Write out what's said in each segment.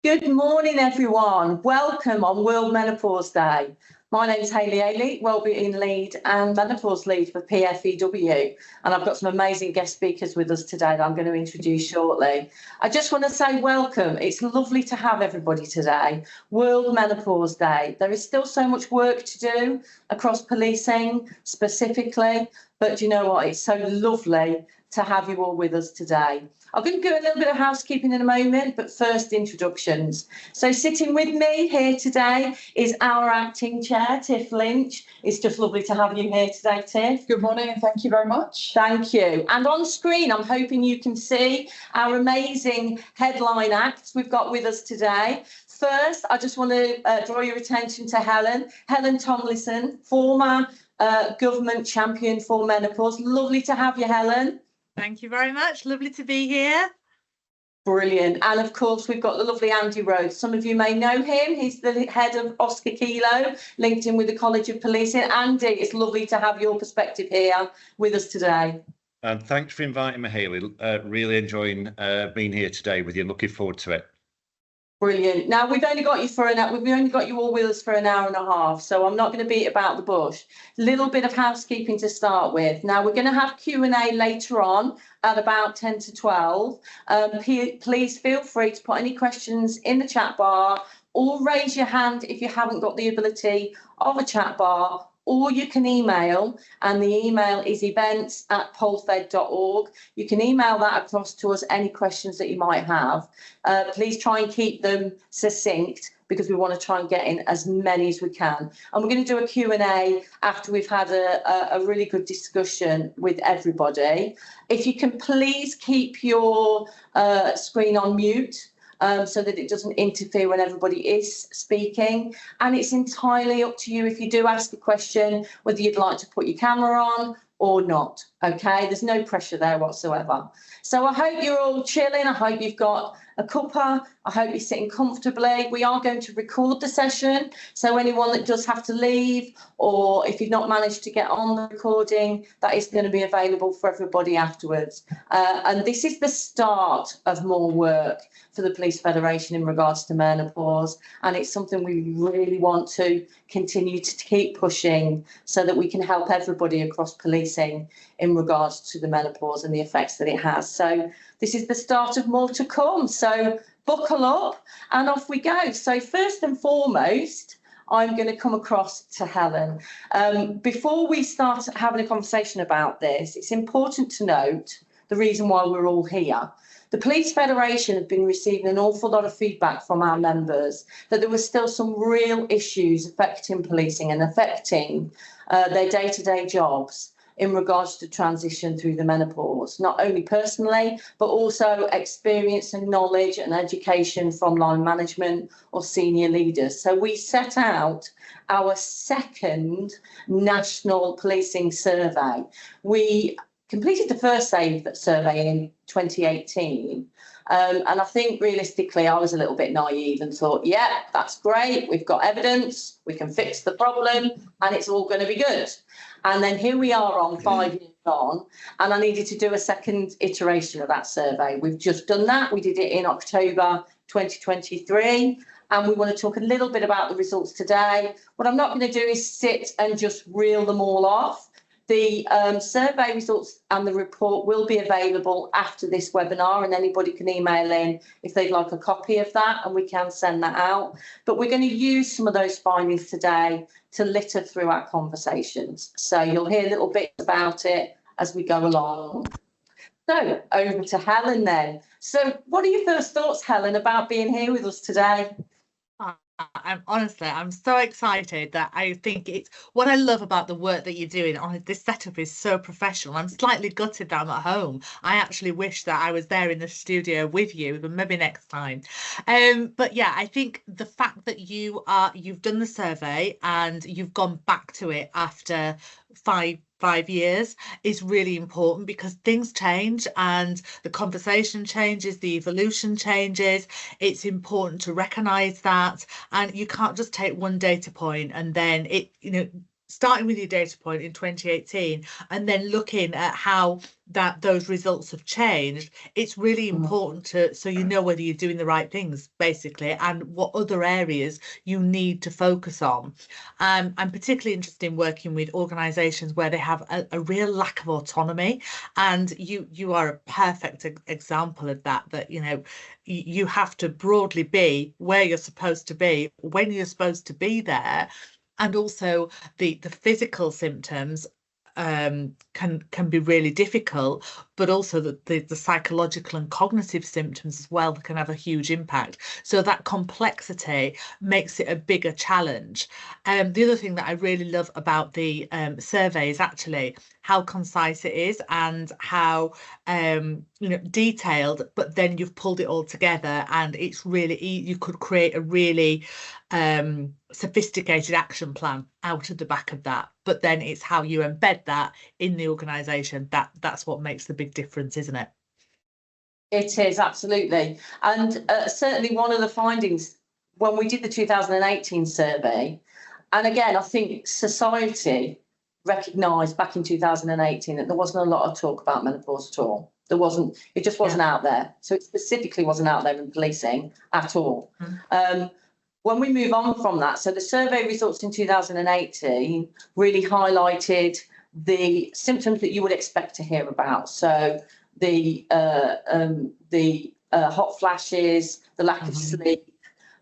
Good morning, everyone. Welcome on World Menopause Day. My name is Hayley Ailey, Wellbeing Lead and Menopause Lead for PFEW, and I've got some amazing guest speakers with us today that I'm going to introduce shortly. I just want to say welcome. It's lovely to have everybody today. World Menopause Day. There is still so much work to do across policing specifically, but you know what? It's so lovely to have you all with us today. I'm going to do a little bit of housekeeping in a moment, but first introductions. So sitting with me here today is our acting chair, Tiff Lynch. It's just lovely to have you here today, Tiff. Good morning and thank you very much. Thank you. And on screen, I'm hoping you can see our amazing headline acts we've got with us today. First, I just want to draw your attention to Helen Tomlinson, former government champion for menopause. Lovely to have you, Helen. Thank you very much. Lovely to be here. Brilliant. And of course, we've got the lovely Andy Rhodes. Some of you may know him. He's the head of Oscar Kilo, linked in with the College of Policing. Andy, it's lovely to have your perspective here with us today. And thanks for inviting me, Hayley. Really enjoying being here today with you. Looking forward to it. Brilliant. Now we've only got you all with us for an hour and a half, so I'm not going to beat about the bush. Little bit of housekeeping to start with. Now we're going to have Q&A later on at about 10 to 12. Please feel free to put any questions in the chat bar or raise your hand if you haven't got the ability of a chat bar, or you can email, and the email is events@polfed.org. You can email that across to us, any questions that you might have. Please try and keep them succinct, because we want to try and get in as many as we can. And we're going to do a Q&A after we've had a really good discussion with everybody. If you can please keep your screen on mute, so that it doesn't interfere when everybody is speaking. And it's entirely up to you if you do ask a question, whether you'd like to put your camera on or not. Okay, there's no pressure there whatsoever. So I hope you're all chilling. I hope you've got a cuppa. I hope you're sitting comfortably. We are going to record the session, so anyone that does have to leave, or if you've not managed to get on the recording, that is going to be available for everybody afterwards. And this is the start of more work for the Police Federation in regards to menopause, and it's something we really want to continue to keep pushing so that we can help everybody across policing in regards to the menopause and the effects that it has. So this is the start of more to come. So buckle up and off we go. So first and foremost, I'm going to come across to Helen. Before we start having a conversation about this, it's important to note the reason why we're all here. The Police Federation have been receiving an awful lot of feedback from our members that there were still some real issues affecting policing and affecting their day-to-day jobs in regards to transition through the menopause, not only personally, but also experience and knowledge and education from line management or senior leaders. So we set out our second national policing survey. We completed the first survey in 2018. And I think realistically, I was a little bit naive and thought, yeah, that's great. We've got evidence, we can fix the problem, and it's all going to be good. And then here we are on 5 years on, and I needed to do a second iteration of that survey. We've just done that. We did it in October 2023, and we want to talk a little bit about the results today. What I'm not going to do is sit and just reel them all off. The survey results and the report will be available after this webinar, and anybody can email in if they'd like a copy of that, and we can send that out. But we're going to use some of those findings today to litter through our conversations. So you'll hear little bits about it as we go along. So over to Helen then. So what are your first thoughts, Helen, about being here with us today? I'm so excited that I think it's what I love about the work that you're doing. This setup is so professional. I'm slightly gutted that I'm at home. I actually wish that I was there in the studio with you, but maybe next time. But yeah, I think the fact that you've done the survey and you've gone back to it after five years is really important, because things change and the conversation changes, the evolution changes. It's important to recognize that, and you can't just take one data point and then starting with your data point in 2018 and then looking at how those results have changed, it's really important to so you know whether you're doing the right things basically and what other areas you need to focus on. I'm particularly interested in working with organisations where they have a real lack of autonomy, and you are a perfect example of that you know you have to broadly be where you're supposed to be when you're supposed to be there, and also the physical symptoms can be really difficult, but also the psychological and cognitive symptoms as well can have a huge impact. So that complexity makes it a bigger challenge. The other thing that I really love about the survey is actually how concise it is and how you know, detailed, but then you've pulled it all together and it's really you could create a really sophisticated action plan out of the back of that, but then it's how you embed that in the organization that's what makes the big difference, isn't it? It is, absolutely. And certainly one of the findings when we did the 2018 survey, and again I think society recognised back in 2018 that there wasn't a lot of talk about menopause at all. There wasn't, it just wasn't out there. So it specifically wasn't out there in policing at all. When we move on from that, so the survey results in 2018 really highlighted the symptoms that you would expect to hear about. So the hot flashes, the lack of sleep,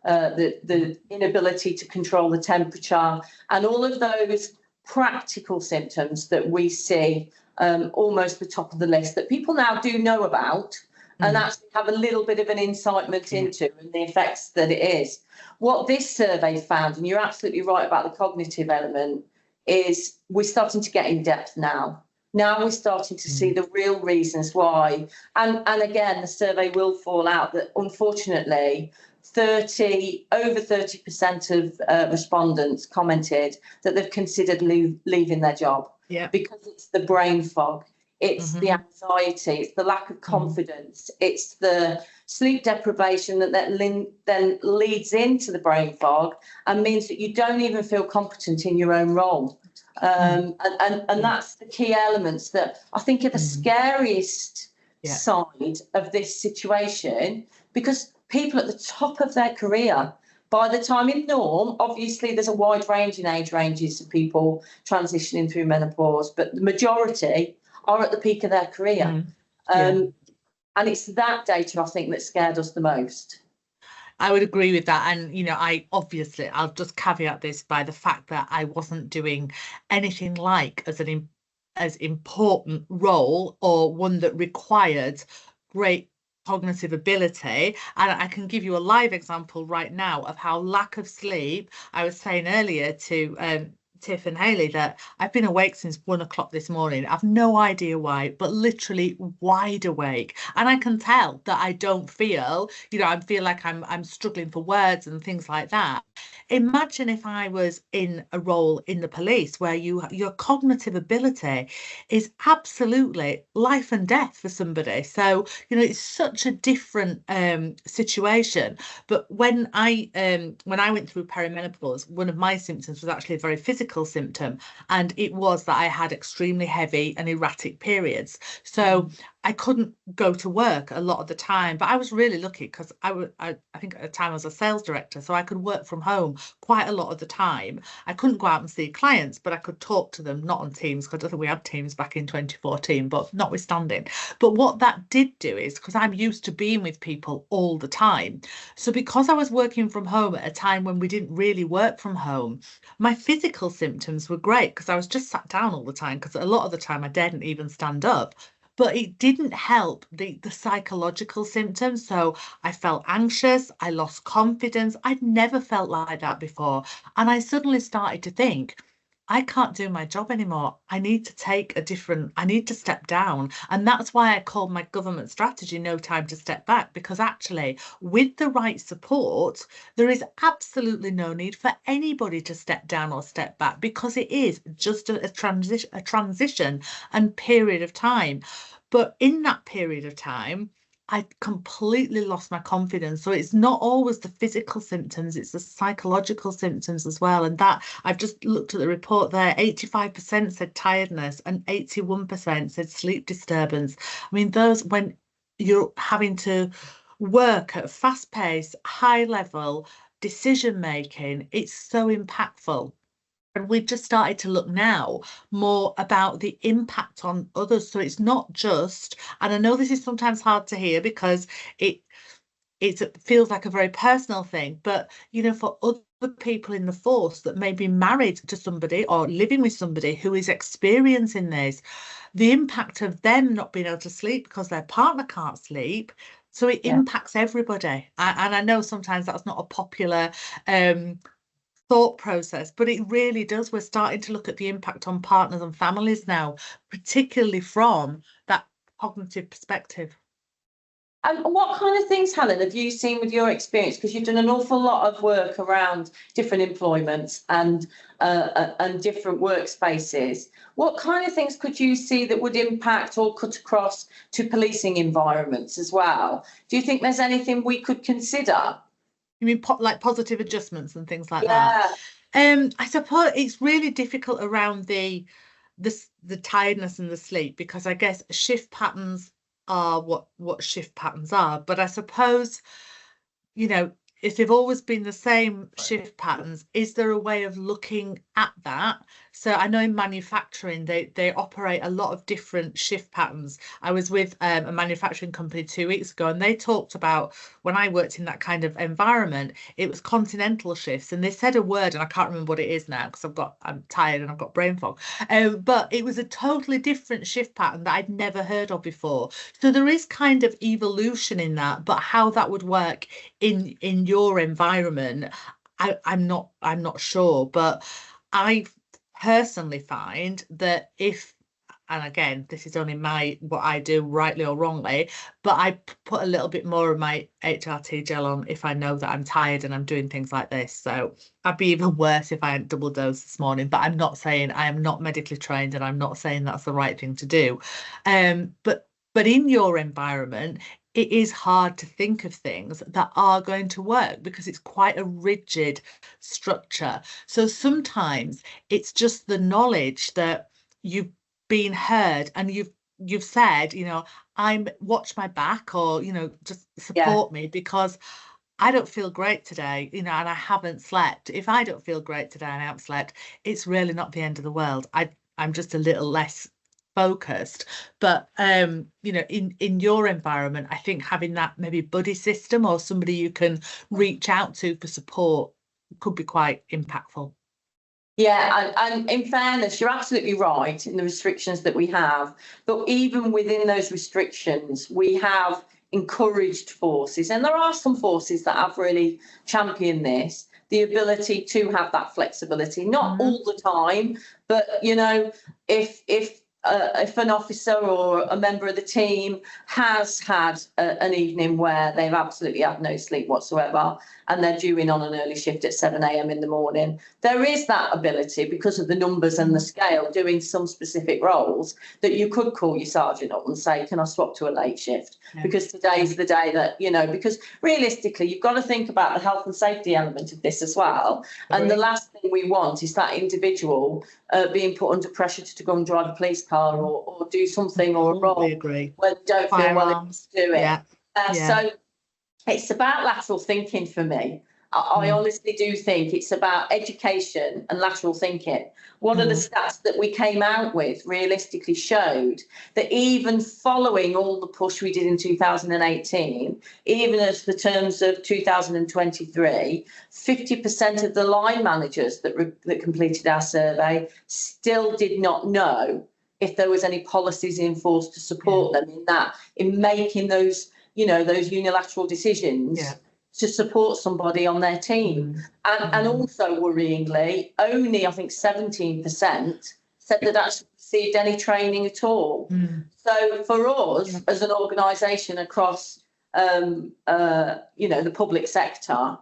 the inability to control the temperature, and all of those practical symptoms that we see almost the top of the list that people now do know about and actually have a little bit of an incitement into and the effects that it is. What this survey found, and you're absolutely right about the cognitive element, is we're starting to get in depth now. Now we're starting to see the real reasons why. And again, the survey will fall out that unfortunately over 30% of respondents commented that they've considered leaving their job because it's the brain fog, it's the anxiety, it's the lack of confidence, it's the sleep deprivation that then leads into the brain fog and means that you don't even feel competent in your own role. And that's the key elements that I think are the scariest side of this situation, because people at the top of their career, by the time in norm, obviously there's a wide range in age ranges of people transitioning through menopause, but the majority are at the peak of their career. And it's that data, I think, that scared us the most. I would agree with that. And, you know, I'll just caveat this by the fact that I wasn't doing anything like as important role or one that required great cognitive ability. And I can give you a live example right now of how lack of sleep, I was saying earlier to Tiff and Hayley that I've been awake since 1 o'clock this morning. I've no idea why, but literally wide awake. And I can tell that I don't feel, you know, I feel like I'm struggling for words and things like that. Imagine if I was in a role in the police where your cognitive ability is absolutely life and death for somebody. So, you know, it's such a different situation. But when I went through perimenopause, one of my symptoms was actually a very physical symptom, and it was that I had extremely heavy and erratic periods. So I couldn't go to work a lot of the time, but I was really lucky because I think at the time I was a sales director, so I could work from home quite a lot of the time. I couldn't go out and see clients, but I could talk to them, not on Teams, because I don't think we had Teams back in 2014, but notwithstanding. But what that did do is, because I'm used to being with people all the time, so because I was working from home at a time when we didn't really work from home, my physical symptoms were great because I was just sat down all the time, because a lot of the time I didn't even stand up. But it didn't help the psychological symptoms. So I felt anxious, I lost confidence. I'd never felt like that before. And I suddenly started to think, I can't do my job anymore. I need to step down. And that's why I called my government strategy No Time to Step Back, because actually with the right support, there is absolutely no need for anybody to step down or step back, because it is just a transition and period of time. But in that period of time, I completely lost my confidence. So it's not always the physical symptoms, it's the psychological symptoms as well. And that I've just looked at the report there, 85% said tiredness and 81% said sleep disturbance. I mean, those, when you're having to work at a fast pace, high level decision making, it's so impactful. And we've just started to look now more about the impact on others. So it's not just, and I know this is sometimes hard to hear because it feels like a very personal thing, but you know, for other people in the force that may be married to somebody or living with somebody who is experiencing this, the impact of them not being able to sleep because their partner can't sleep. So it impacts everybody. And I know sometimes that's not a popular thought process, but it really does. We're starting to look at the impact on partners and families now, particularly from that cognitive perspective. And what kind of things, Helen, have you seen with your experience? Because you've done an awful lot of work around different employments and different workspaces. What kind of things could you see that would impact or cut across to policing environments as well? Do you think there's anything we could consider? You mean like positive adjustments and things like Yeah. that? I suppose it's really difficult around the tiredness and the sleep, because I guess shift patterns are what shift patterns are. But I suppose, you know, if they've always been the same shift patterns, is there a way of looking at that? So I know in manufacturing, they operate a lot of different shift patterns. I was with a manufacturing company 2 weeks ago, and they talked about, when I worked in that kind of environment, it was continental shifts. And they said a word, and I can't remember what it is now because I'm tired and I've got brain fog. But it was a totally different shift pattern that I'd never heard of before. So there is kind of evolution in that, but how that would work in your environment, I'm not sure. But I personally find that if, and again, this is only what I do, rightly or wrongly, but I put a little bit more of my HRT gel on if I know that I'm tired and I'm doing things like this. So I'd be even worse if I hadn't double dosed this morning. But I'm not saying, I am not medically trained, and I'm not saying that's the right thing to do. But in your environment, it is hard to think of things that are going to work because it's quite a rigid structure. So sometimes it's just the knowledge that you've been heard and you've said, you know, watch my back, or, you know, just support me because I don't feel great today, you know, and I haven't slept. If I don't feel great today and I haven't slept, it's really not the end of the world. I'm just a little less focused. But you know, in your environment, I think having that maybe buddy system or somebody you can reach out to for support could be quite impactful. Yeah, and in fairness, you're absolutely right in the restrictions that we have. But even within those restrictions, we have encouraged forces, and there are some forces that have really championed this, the ability to have that flexibility, not all the time, but, you know, if an officer or a member of the team has had an evening where they've absolutely had no sleep whatsoever and they're due in on an early shift at 7 a.m. in the morning, there is that ability, because of the numbers and the scale, doing some specific roles, that you could call your sergeant up and say, can I swap to a late shift? Because today's the day that, you know, because realistically, you've got to think about the health and safety element of this as well. And the last thing we want is that individual being put under pressure to go and drive a police car or do something or a role agree. where they don't feel well able to do it. So it's about lateral thinking for me. I honestly do think it's about education and lateral thinking. One of the stats that we came out with realistically showed that even following all the push we did in 2018, even as the terms of 2023, 50% of the line managers that completed our survey still did not know if there was any policies in force to support them in making those, you know, those unilateral decisions to support somebody on their team. And also, worryingly, only I think 17% said that actually received any training at all. So for us as an organisation across, you know, the public sector,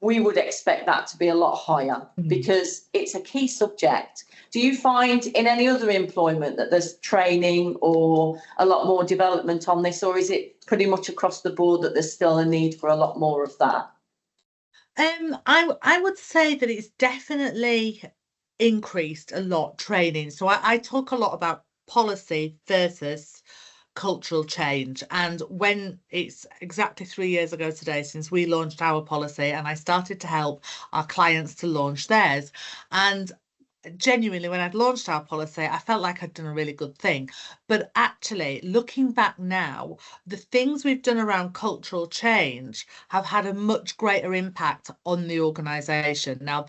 we would expect that to be a lot higher because it's a key subject. Do you find in any other employment that there's training or a lot more development on this, or is it pretty much across the board that there's still a need for a lot more of that? I would say that it's definitely increased a lot training. So I talk a lot about policy versus cultural change. And when it's exactly 3 years ago today since we launched our policy, and I started to help our clients to launch theirs. And genuinely, when I'd launched our policy, I felt like I'd done a really good thing. But actually, looking back now, the things we've done around cultural change have had a much greater impact on the organisation. Now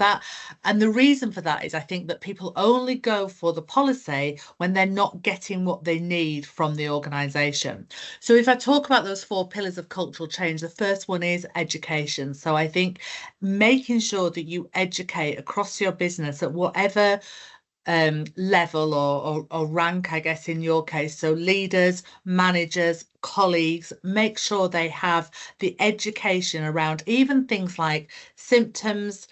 and the reason for that is I think that people only go for the policy when they're not getting what they need from the organisation. So if I talk about those 4 pillars of cultural change, the first one is education. So I think making sure that you educate across your business at whatever level or rank, I guess, in your case. So leaders, managers, colleagues, make sure they have the education around even things like symptoms,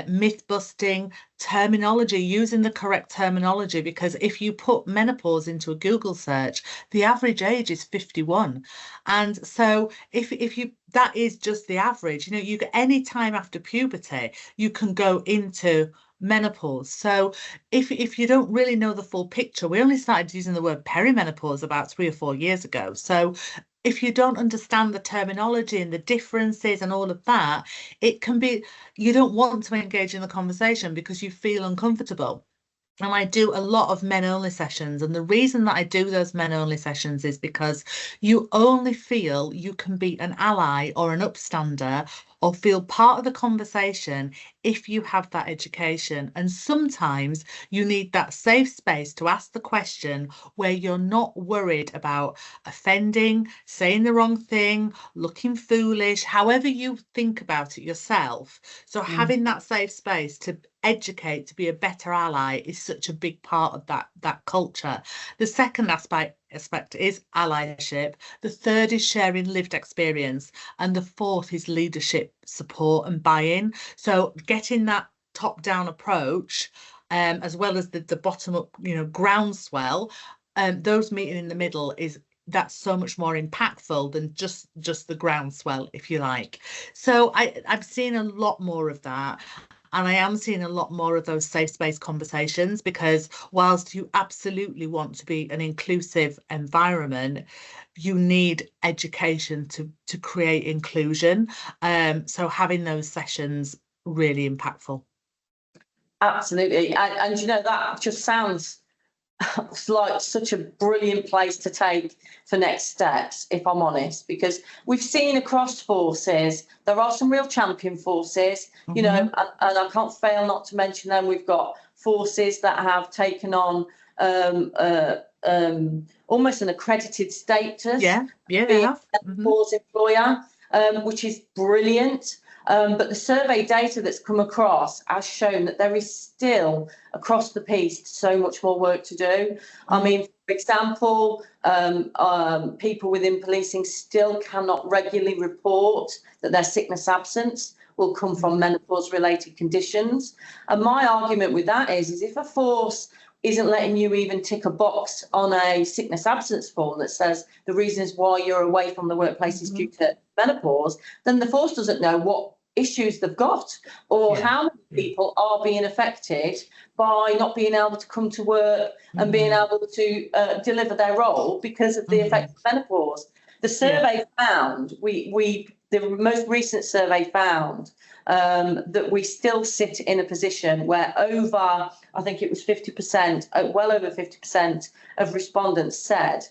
myth busting, terminology, using the correct terminology, because if you put menopause into a Google search, the average age is 51. And so if you that is just the average, you get any time after puberty, you can go into menopause. So if you don't really know the full picture, we only started using the word perimenopause about 3 or 4 years ago. So if you don't understand the terminology and the differences and all of that, it can be, you don't want to engage in the conversation because you feel uncomfortable. And I do a lot of men only sessions. And the reason that I do those men only sessions is because you only feel you can be an ally or an upstander or feel part of the conversation if you have that education. And sometimes you need that safe space to ask the question where you're not worried about offending, saying the wrong thing, looking foolish, however you think about it yourself. So having that safe space to educate, to be a better ally, is such a big part of that culture. The second aspect is allyship. The third is sharing lived experience, and the fourth is leadership support and buy-in. So getting that top-down approach, as well as the bottom-up, groundswell, those meeting in the middle that's so much more impactful than just the groundswell, if you like. So I've seen a lot more of that. And I am seeing a lot more of those safe space conversations, because whilst you absolutely want to be an inclusive environment, you need education to create inclusion. So having those sessions, really impactful. Absolutely. And that just sounds like such a brilliant place to take for next steps, if I'm honest, because we've seen across forces, there are some real champion forces, and I can't fail not to mention them. We've got forces that have taken on almost an accredited status. Yeah, being a menopause employer, which is brilliant. But the survey data that's come across has shown that there is still across the piece so much more work to do. I mean, for example, people within policing still cannot regularly report that their sickness absence will come from menopause related conditions. And my argument with that is if a force isn't letting you even tick a box on a sickness absence form that says the reasons why you're away from the workplace is due to menopause, then the force doesn't know what issues they've got or how many people are being affected by not being able to come to work and being able to deliver their role because of the effects of menopause. The survey found, the most recent survey found that we still sit in a position where over, I think it was 50%, well over 50% of respondents said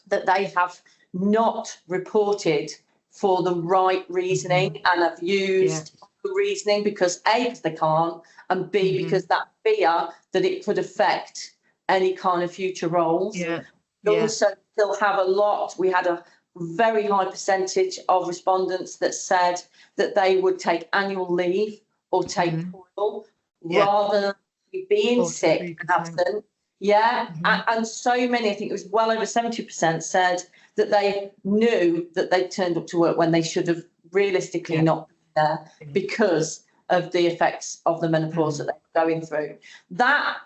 that they have not reported for the right reasoning and have used the reasoning because A, because they can't, and B, because that fear that it could affect any kind of future roles. We also still have a lot. We had a very high percentage of respondents that said that they would take annual leave or take toil rather than being sick and absent. And so many, I think it was well over 70% said that they knew that they turned up to work when they should have realistically not been there because of the effects of the menopause that they're going through. That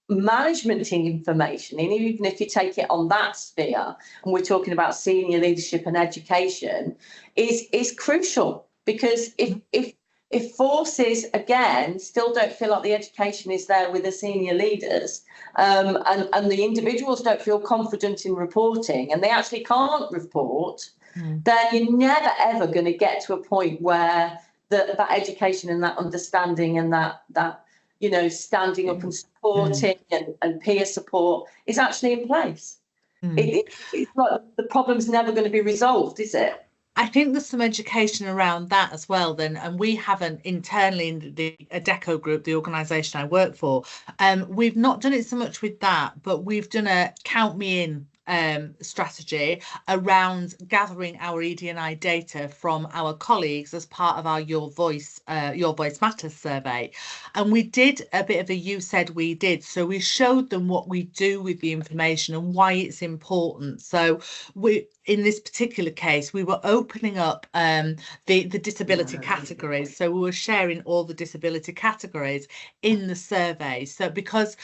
management information, and even if you take it on that sphere, and we're talking about senior leadership and education, is crucial, because if forces again still don't feel like the education is there with the senior leaders, and the individuals don't feel confident in reporting, and they actually can't report, then you're never ever going to get to a point where that education and that understanding and that standing up and supporting and peer support is actually in place. It's like the problem's never going to be resolved, is it? I think there's some education around that as well then, and we haven't internally in the Adecco group, the organisation I work for, we've not done it so much with that, but we've done a count me in strategy around gathering our ED&I data from our colleagues as part of our Your Voice Matters survey. And we did a bit of a you said we did. So we showed them what we do with the information and why it's important. So in this particular case, we were opening up the disability categories. So we were sharing all the disability categories in the survey. So because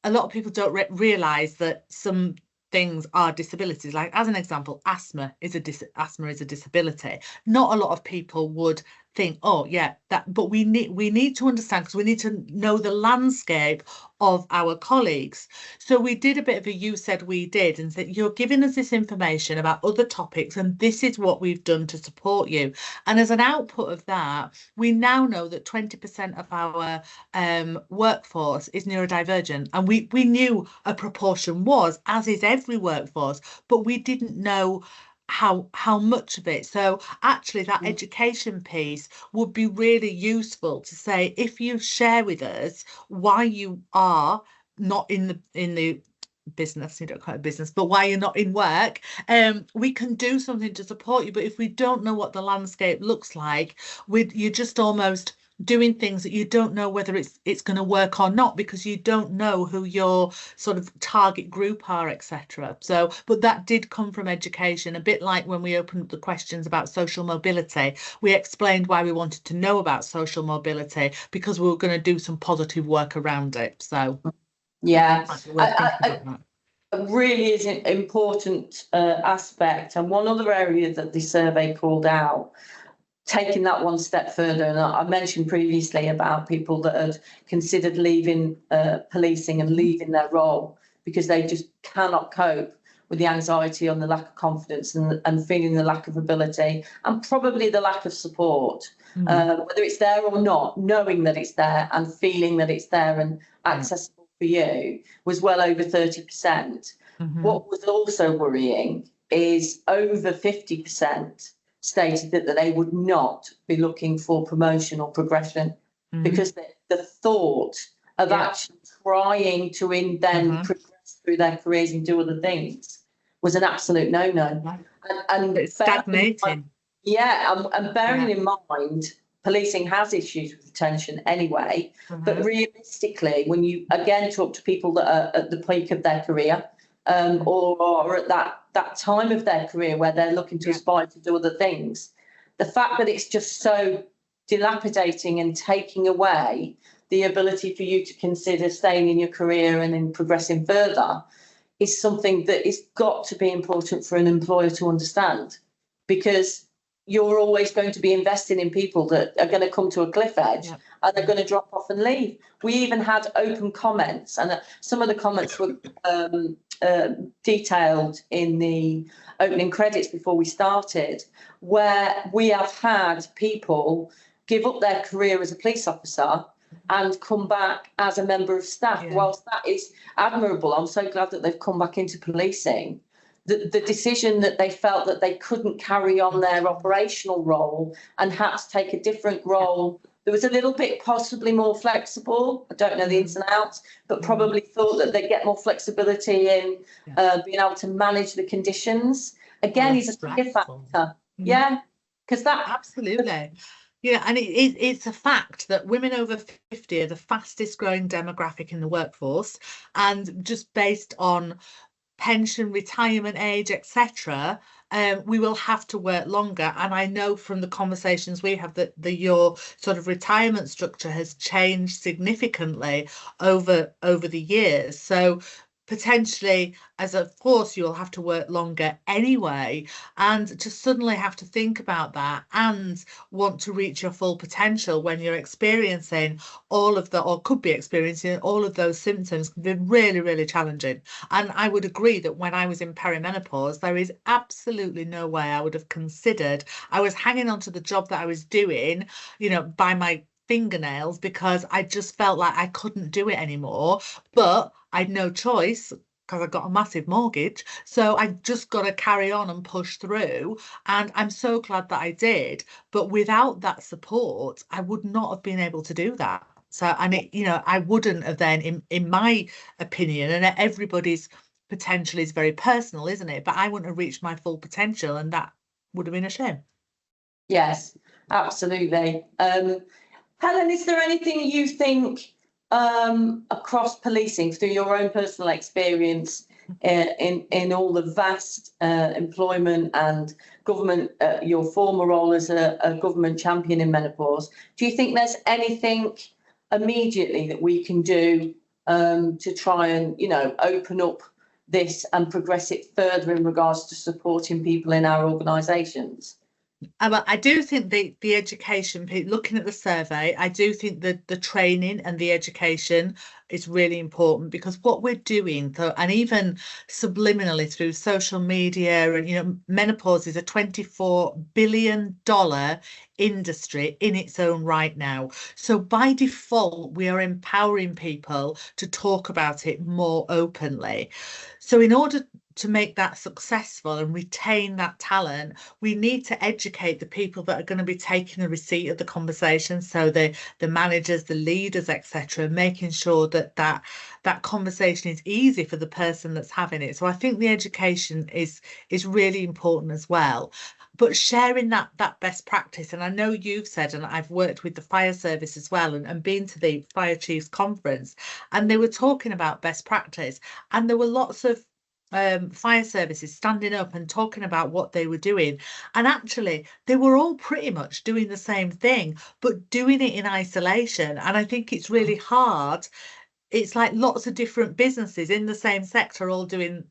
a lot of people don't realise that some things are disabilities. Like, as an example, asthma is a disability. Not a lot of people would think, oh yeah, that, but we need to understand, because we need to know the landscape of our colleagues. So we did a bit of a you said we did, and said, you're giving us this information about other topics, and this is what we've done to support you. And as an output of that, we now know that 20% of our workforce is neurodivergent, and we knew a proportion was, as is every workforce, but we didn't know how much of it. So actually that education piece would be really useful to say, if you share with us why you are not in the business, you don't call it business, but why you're not in work, we can do something to support you. But if we don't know what the landscape looks like, you're just almost doing things that you don't know whether it's going to work or not, because you don't know who your sort of target group are, etc. So, but that did come from education, a bit like when we opened up the questions about social mobility. We explained why we wanted to know about social mobility, because we were going to do some positive work around it. So yeah, really is an important aspect. And one other area that the survey called out, taking that one step further, and I mentioned previously about people that had considered leaving policing and leaving their role because they just cannot cope with the anxiety and the lack of confidence and feeling the lack of ability and probably the lack of support, whether it's there or not, knowing that it's there and feeling that it's there and accessible for you, was well over 30%. What was also worrying is over 50% stated that they would not be looking for promotion or progression, because the thought of actually trying to then progress through their careers and do other things was an absolute no-no. And it's stagnating. And bearing in mind, policing has issues with retention anyway, but realistically, when you again talk to people that are at the peak of their career, or at that time of their career where they're looking to aspire to do other things, the fact that it's just so dilapidating and taking away the ability for you to consider staying in your career and in progressing further is something that is got to be important for an employer to understand, because you're always going to be investing in people that are going to come to a cliff edge and they're going to drop off and leave. We even had open comments, and some of the comments were detailed in the opening credits before we started, where we have had people give up their career as a police officer and come back as a member of staff. Whilst that is admirable, I'm so glad that they've come back into policing. The decision that they felt that they couldn't carry on their operational role and had to take a different role that was a little bit possibly more flexible. I don't know the ins and outs, but probably thought that they'd get more flexibility in being able to manage the conditions. Again, is a fear factor. Because that absolutely. Yeah, and it's a fact that women over 50 are the fastest growing demographic in the workforce, and just based on pension, retirement age, etc., we will have to work longer. And I know from the conversations we have that your sort of retirement structure has changed significantly over the years. So potentially, as of course, you'll have to work longer anyway, and to suddenly have to think about that and want to reach your full potential when you're experiencing all of the, or could be experiencing all of those symptoms, can be really, really challenging. And I would agree that when I was in perimenopause, there is absolutely no way I would have considered. I was hanging on to the job that I was doing, you know, by my fingernails, because I just felt like I couldn't do it anymore. But I'd no choice because I got a massive mortgage. So I just got to carry on and push through. And I'm so glad that I did. But without that support, I would not have been able to do that. So, and it, you know, I wouldn't have then, in my opinion, and everybody's potential is very personal, isn't it? But I wouldn't have reached my full potential, and that would have been a shame. Yes, absolutely. Helen, is there anything you think across policing through your own personal experience in all the vast employment and government, your former role as a government champion in menopause, do you think there's anything immediately that we can do to try and, you know, open up this and progress it further in regards to supporting people in our organisations? I do think the education, looking at the survey, I do think that the training and the education is really important, because what we're doing, though, and even subliminally through social media, and, you know, menopause is a $24 billion industry in its own right now. So by default, we are empowering people to talk about it more openly. So in order to make that successful and retain that talent, we need to educate the people that are going to be taking a receipt of the conversation. So the managers, the leaders, etc., making sure that that conversation is easy for the person that's having it. So I think the education is really important as well. But sharing that best practice, and I know you've said, and I've worked with the fire service as well, and been to the fire chiefs conference, and they were talking about best practice, and there were lots of fire services standing up and talking about what they were doing, and actually they were all pretty much doing the same thing, but doing it in isolation. And I think it's really hard. It's like lots of different businesses in the same sector all doing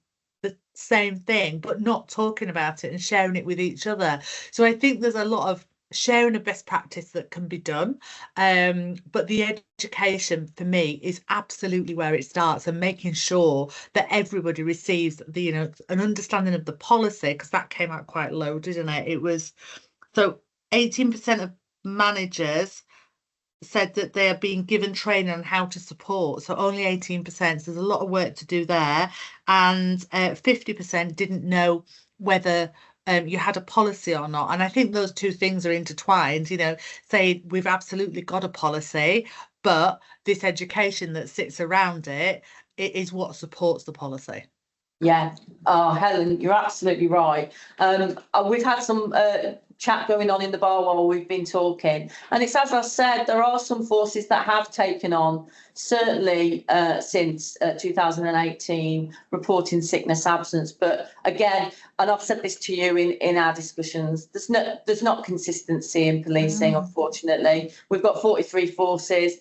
the same thing, but not talking about it and sharing it with each other. So I think there's a lot of sharing of best practice that can be done, but the education for me is absolutely where it starts, and making sure that everybody receives the, you know, an understanding of the policy, because that came out quite low, didn't it? It was, so 18% of managers said that they are being given training on how to support, so only 18%. So there's a lot of work to do there, and 50% didn't know whether you had a policy or not. And I think those two things are intertwined. You know, say we've absolutely got a policy, but this education that sits around it is what supports the policy. Yeah. Oh, Helen, you're absolutely right. We've had some chat going on in the bar while we've been talking, and it's, as I said, there are some forces that have taken on, certainly since 2018, reporting sickness absence. But again, and I've said this to you in our discussions, there's not consistency in policing, unfortunately. We've got 43 forces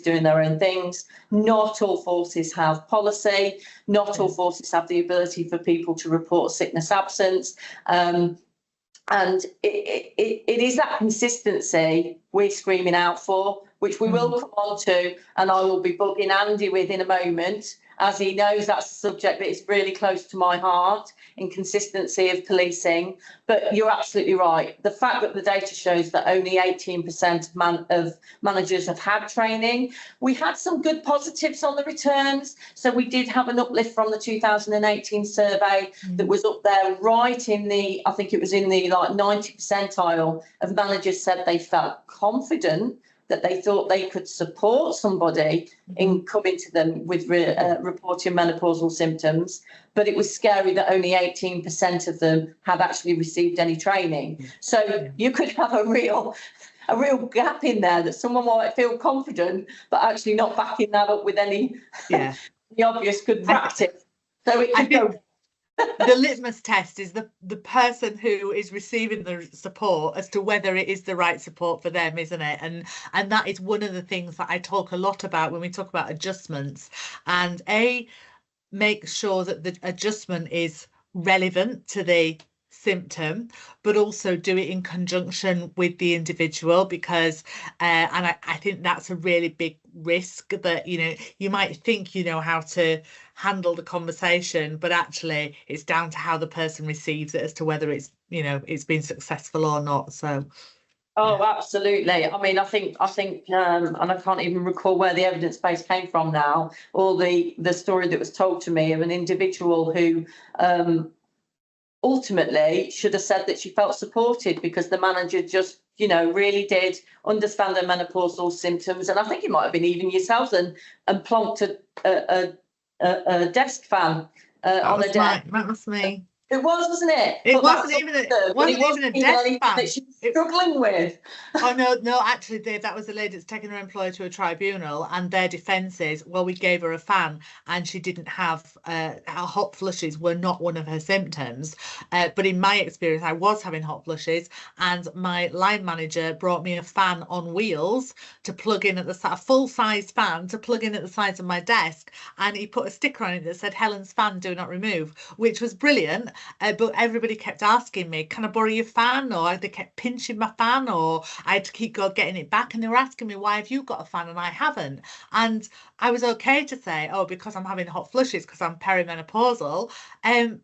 doing their own things. Not all forces have policy. Not all forces have the ability for people to report sickness absence. And it is that consistency we're screaming out for, which we will come on to, and I will be bugging Andy with in a moment, as he knows that's a subject that is really close to my heart, inconsistency of policing. But you're absolutely right. The fact that the data shows that only 18% of managers have had training. We had some good positives on the returns. So we did have an uplift from the 2018 survey that was up there right in the, I think it was in the like 90 percentile of managers said they felt confident that they thought they could support somebody in coming to them with reporting menopausal symptoms, but it was scary that only 18% of them had actually received any training. So you could have a real gap in there, that someone might feel confident, but actually not backing that up with any the obvious good practice. So it could go. the litmus test is the person who is receiving the support as to whether it is the right support for them, isn't it? And that is one of the things that I talk a lot about when we talk about adjustments. And make sure that the adjustment is relevant to the symptom, but also do it in conjunction with the individual, because and I think that's a really big risk, that you might think you know how to handle the conversation, but actually it's down to how the person receives it as to whether it's it's been successful or not. So Oh, absolutely. I mean, I think, and I can't even recall where the evidence base came from now, or the story that was told to me of an individual who ultimately should have said that she felt supported, because the manager just, really did understand her menopausal symptoms. And I think it might have been even yourselves, and plonked a desk fan on a desk. that was me. It was, wasn't it? It But wasn't that's even awesome. it wasn't even a desk anything fan. that she was struggling with. Oh no, actually, Dave, that was the lady that's taken her employer to a tribunal, and their defence is, well, we gave her a fan and she didn't have hot flushes were not one of her symptoms. But in my experience, I was having hot flushes, and my line manager brought me a fan on wheels to plug in at a full-size fan to plug in at the sides of my desk, and he put a sticker on it that said Helen's fan, do not remove, which was brilliant. But everybody kept asking me, can I borrow your fan? Or they kept pinching my fan, or I had to keep getting it back, and they were asking me, why have you got a fan and I haven't? And I was okay to say, oh, because I'm having hot flushes because I'm perimenopausal.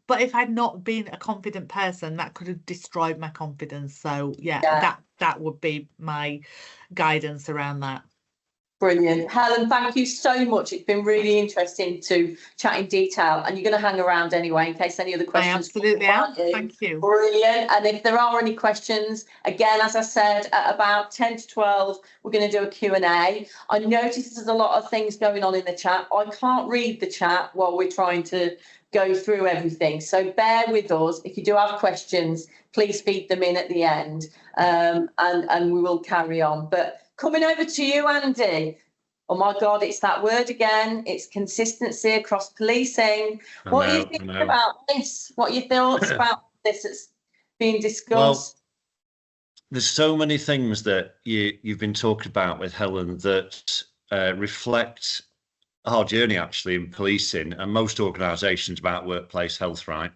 But if I'd not been a confident person, that could have destroyed my confidence. So yeah. That would be my guidance around that. Brilliant. Helen, thank you so much. It's been really interesting to chat in detail, and you're going to hang around anyway in case any other questions. I absolutely am. Thank you. Brilliant. And if there are any questions, again, as I said, at about 10 to 12, we're going to do a Q&A. I noticed there's a lot of things going on in the chat. I can't read the chat while we're trying to go through everything. So bear with us. If you do have questions, please feed them in at the end, and we will carry on. But coming over to you, Andy. Oh my God, it's that word again. It's consistency across policing. What are you thinking about this? What are your thoughts about this that's being discussed? Well, there's so many things that you've been talking about with Helen that reflect our journey actually in policing and most organisations about workplace health, right?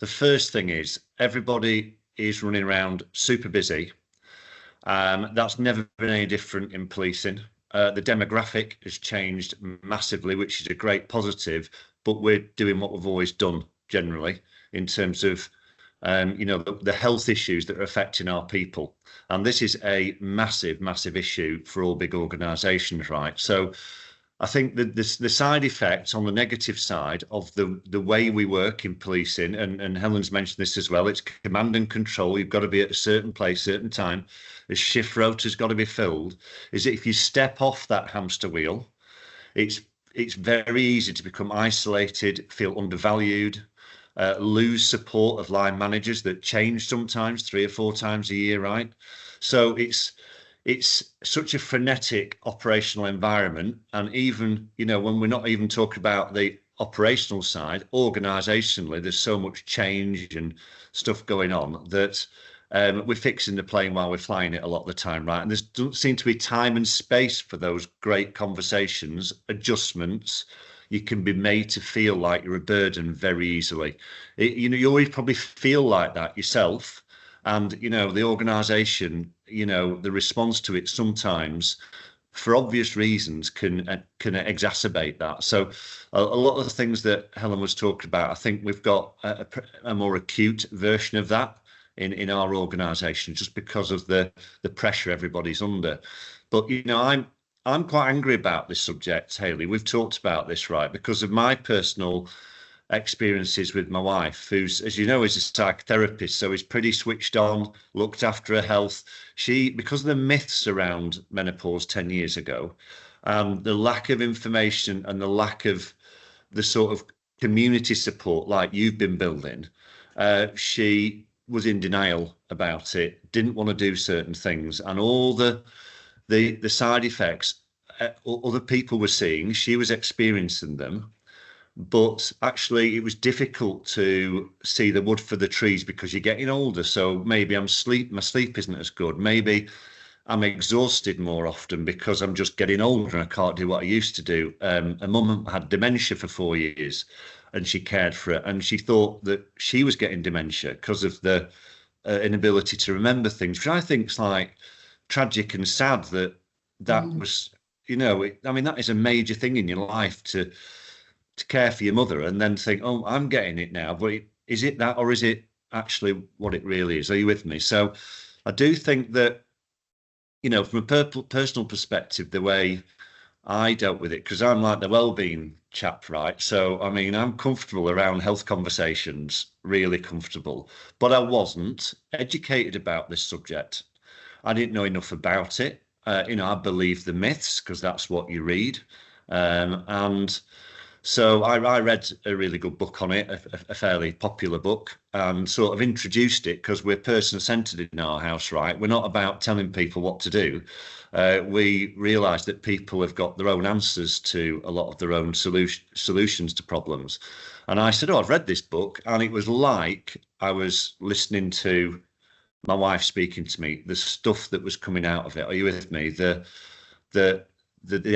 The first thing is everybody is running around super busy. That's never been any different in policing. The demographic has changed massively, which is a great positive, but we're doing what we've always done generally in terms of, the health issues that are affecting our people. And this is a massive, massive issue for all big organisations, right? So I think that the side effects on the negative side of the way we work in policing, and Helen's mentioned this as well, it's command and control. You've got to be at a certain place, certain time. The shift rota's got to be filled. Is that if you step off that hamster wheel, it's very easy to become isolated, feel undervalued, lose support of line managers that change sometimes 3 or 4 times a year, right? So it's such a frenetic operational environment, and even when we're not even talking about the operational side, organisationally there's so much change and stuff going on that we're fixing the plane while we're flying it a lot of the time, right? And there doesn't seem to be time and space for those great conversations, adjustments. You can be made to feel like you're a burden very easily. You always probably feel like that yourself. And, the organisation, the response to it sometimes, for obvious reasons, can exacerbate that. So a lot of the things that Helen was talking about, I think we've got a more acute version of that in our organisation, just because of the pressure everybody's under. But, I'm quite angry about this subject, Hayley. We've talked about this, right? Because of my personal experiences with my wife, who's, as you know, is a psychotherapist, so is pretty switched on, looked after her health. Because of the myths around menopause 10 years ago, the lack of information and the lack of the sort of community support like you've been building, she was in denial about it, didn't want to do certain things, and all the side effects other people were seeing, she was experiencing them. but actually it was difficult to see the wood for the trees because you're getting older. So maybe my sleep isn't as good. Maybe I'm exhausted more often because I'm just getting older and I can't do what I used to do. A mum had dementia for 4 years and she cared for it. And she thought that she was getting dementia because of the inability to remember things, which I think is like tragic and sad that was, I mean, that is a major thing in your life to care for your mother and then think, oh, I'm getting it now. But is it that, or is it actually what it really is? Are you with me? So I do think that, from a personal perspective, the way I dealt with it, because I'm like the well-being chap, right? So, I mean, I'm comfortable around health conversations, really comfortable, but I wasn't educated about this subject. I didn't know enough about it. I believe the myths because that's what you read. And so I read a really good book on it, a fairly popular book, and sort of introduced it because we're person-centered in our house, right? We're not about telling people what to do. We realise that people have got their own answers to a lot of their own solutions to problems. And I said, oh, I've read this book, and it was like I was listening to my wife speaking to me, the stuff that was coming out of it. Are you with me? The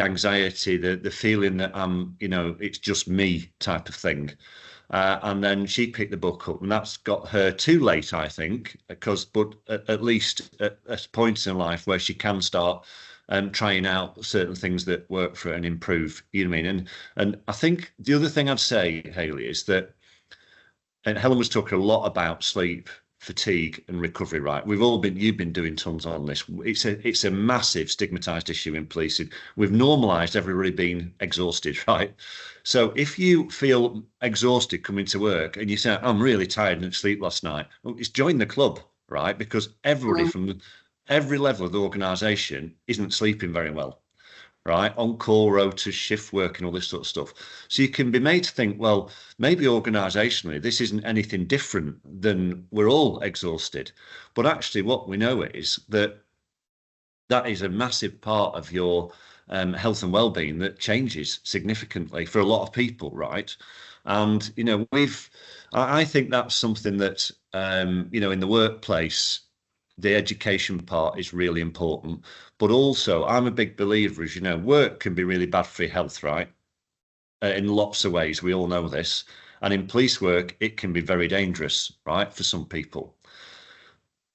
anxiety, the feeling that it's just me type of thing. And then she picked the book up, and that's got her too late, I think, but at least at points in life where she can start trying out certain things that work for her and improve. You know what I mean? And I think the other thing I'd say, Hayley, is that, and Helen was talking a lot about sleep, fatigue and recovery, right? You've been doing tons on this. It's a massive stigmatized issue in policing. We've normalized everybody being exhausted, right? So if you feel exhausted coming to work and you say, I'm really tired and didn't sleep last night, well, it's join the club, right? Because everybody from every level of the organization isn't sleeping very well, right? On call rotas, shift work and all this sort of stuff. So you can be made to think, well, maybe organisationally, this isn't anything different than we're all exhausted. But actually what we know is that is a massive part of your health and well-being that changes significantly for a lot of people, right? And, I think that's something that, in the workplace, the education part is really important. But also, I'm a big believer, as you know, work can be really bad for your health, right? In lots of ways, we all know this. And in police work, it can be very dangerous, right, for some people.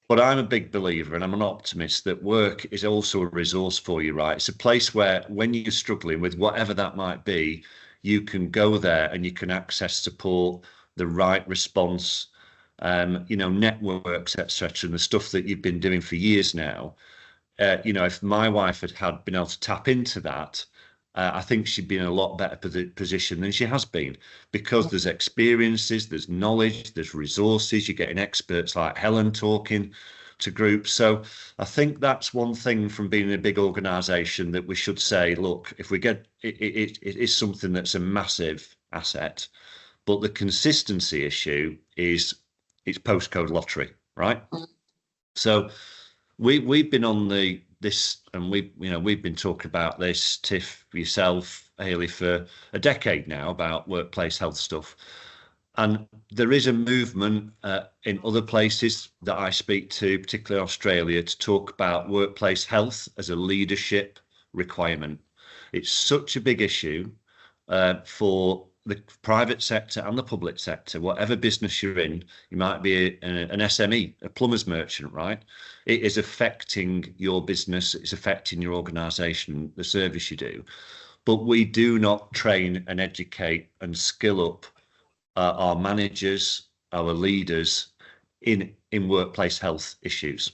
But I'm a big believer and I'm an optimist that work is also a resource for you, right? It's a place where when you're struggling with whatever that might be, you can go there and you can access support, the right response, networks, etc., and the stuff that you've been doing for years now. If my wife had been able to tap into that, I think she'd be in a lot better position than she has been because there's experiences, there's knowledge, there's resources. You're getting experts like Helen talking to groups. So I think that's one thing from being in a big organisation that we should say, look, if we get it is something that's a massive asset, but the consistency issue is it's postcode lottery, right? So we've been on this, and we've been talking about this, Tiff, yourself, Hayley, for a decade now about workplace health stuff. And there is a movement in other places that I speak to, particularly Australia, to talk about workplace health as a leadership requirement. It's such a big issue for the private sector and the public sector. Whatever business you're in, you might be an SME, a plumber's merchant, right? It is affecting your business, it's affecting your organisation, the service you do. But we do not train and educate and skill up our managers, our leaders in workplace health issues.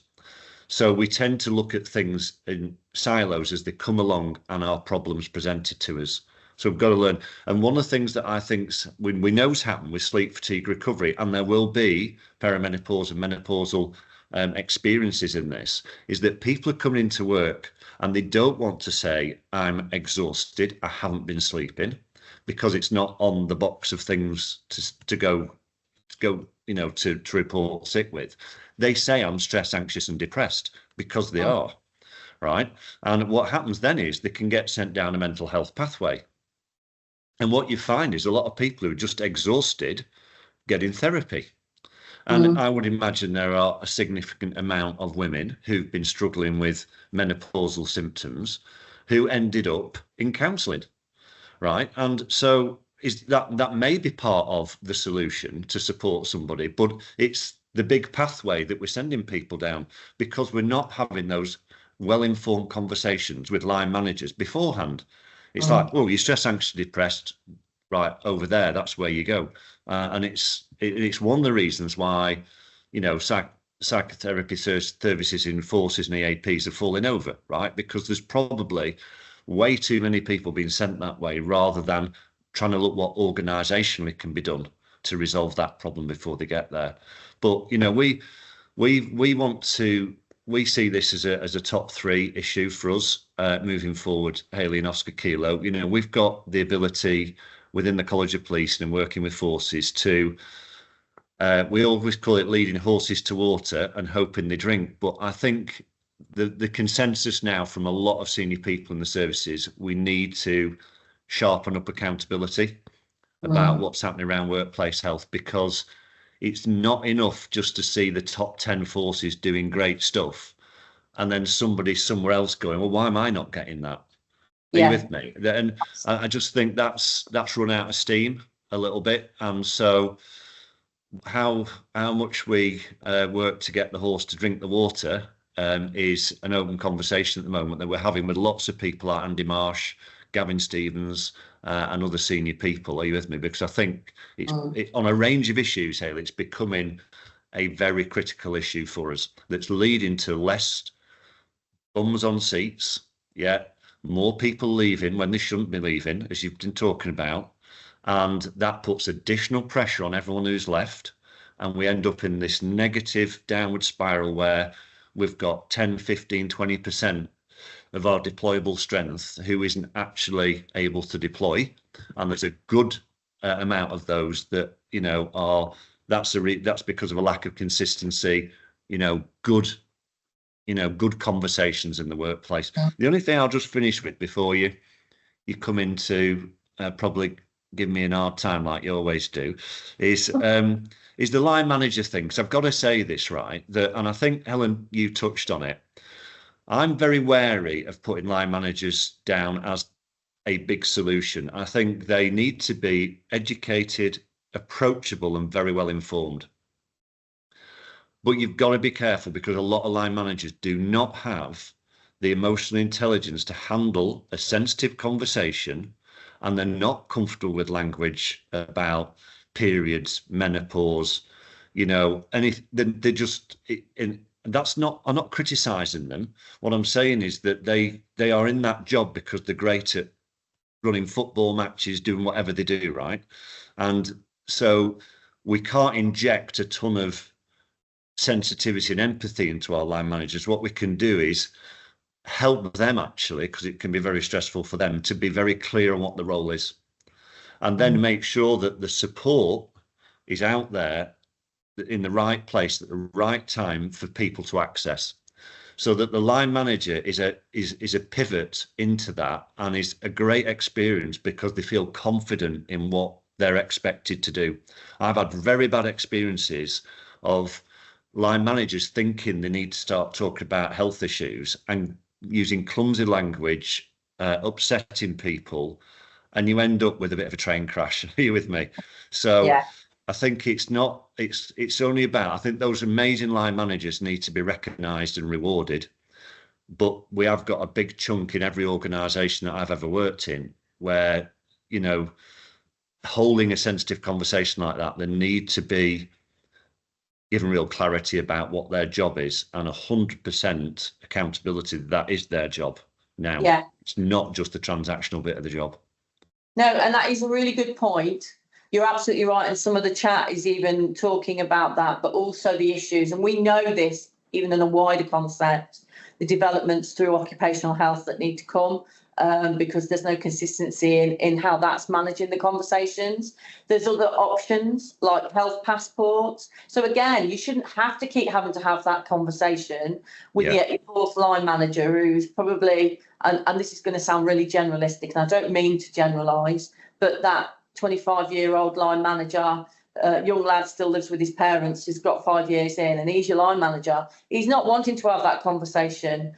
So we tend to look at things in silos as they come along and our problems presented to us. So we've got to learn. And one of the things that I think we know has happened with sleep fatigue recovery, and there will be perimenopause and menopausal experiences in this, is that people are coming into work and they don't want to say, I'm exhausted, I haven't been sleeping, because it's not on the box of things to go, to report sick with. They say I'm stressed, anxious and depressed because they are, right? And what happens then is they can get sent down a mental health pathway. And what you find is a lot of people who are just exhausted getting therapy. And I would imagine there are a significant amount of women who've been struggling with menopausal symptoms who ended up in counselling, right? And so is that may be part of the solution to support somebody, but it's the big pathway that we're sending people down because we're not having those well-informed conversations with line managers beforehand. It's like, oh, you're stressed, anxious, depressed, right over there. That's where you go, and it's one of the reasons why, you know, psychotherapy services in forces and EAPs are falling over, right? Because there's probably way too many people being sent that way rather than trying to look what organisationally can be done to resolve that problem before they get there. But you know, we want to. We see this as a top 3 issue for us moving forward, Hayley and Oscar Kilo. You know, we've got the ability within the College of Police and working with forces to, we always call it leading horses to water and hoping they drink. But I think the consensus now from a lot of senior people in the services, we need to sharpen up accountability about what's happening around workplace health, because it's not enough just to see the top 10 forces doing great stuff and then somebody somewhere else going, well, why am I not getting that? Are you with me? And I just think that's run out of steam a little bit. And so how much we work to get the horse to drink the water is an open conversation at the moment that we're having with lots of people like Andy Marsh, Gavin Stevens, and other senior people. Are you with me? Because I think it's on a range of issues, Hayley, it's becoming a very critical issue for us that's leading to less bums on seats, more people leaving when they shouldn't be leaving, as you've been talking about, and that puts additional pressure on everyone who's left, and we end up in this negative downward spiral where we've got 10, 15, 20% of our deployable strength who isn't actually able to deploy, and there's a good amount of those that, you know, are that's because of a lack of consistency, good conversations in the workplace. The only thing I'll just finish with before you come into probably give me an hard time like you always do is the line manager thing. Because I've got to say this, right, and I think Helen, you touched on it. I'm very wary of putting line managers down as a big solution. I think they need to be educated, approachable, and very well informed. But you've got to be careful because a lot of line managers do not have the emotional intelligence to handle a sensitive conversation, and they're not comfortable with language about periods, menopause, and they just. That's not. I'm not criticising them. What I'm saying is that they are in that job because they're great at running football matches, doing whatever they do, right? And so we can't inject a ton of sensitivity and empathy into our line managers. What we can do is help them, actually, because it can be very stressful for them, to be very clear on what the role is, and then make sure that the support is out there in the right place at the right time for people to access, so that the line manager is a pivot into that and is a great experience because they feel confident in what they're expected to do. I've had very bad experiences of line managers thinking they need to start talking about health issues and using clumsy language, upsetting people, and you end up with a bit of a train crash. Are you with me? So I think it's only about, I think those amazing line managers need to be recognised and rewarded. But we have got a big chunk in every organisation that I've ever worked in where, holding a sensitive conversation like that, they need to be given real clarity about what their job is and 100% accountability. That is their job now. It's not just the transactional bit of the job. No, and that is a really good point. You're absolutely right. And some of the chat is even talking about that, but also the issues. And we know this, even in a wider concept, the developments through occupational health that need to come, because there's no consistency in how that's managing the conversations. There's other options like health passports. So again, you shouldn't have to keep having to have that conversation with your fourth line manager who's probably, and this is going to sound really generalistic, and I don't mean to generalise, but that 25-year-old line manager, young lad still lives with his parents, he's got 5 years in, and he's your line manager. He's not wanting to have that conversation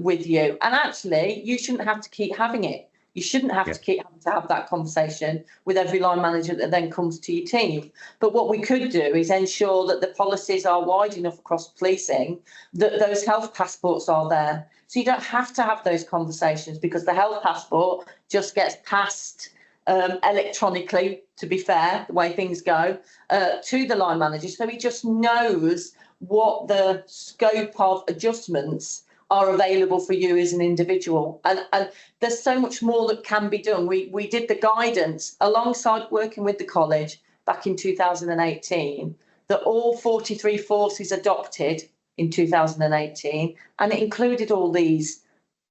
with you. And actually, you shouldn't have to keep having it. You shouldn't have to keep having to have that conversation with every line manager that then comes to your team. But what we could do is ensure that the policies are wide enough across policing that those health passports are there. So you don't have to have those conversations, because the health passport just gets passed electronically, to be fair, the way things go, to the line manager. So he just knows what the scope of adjustments are available for you as an individual. And there's so much more that can be done. We did the guidance alongside working with the college back in 2018, that all 43 forces adopted in 2018, and it included all these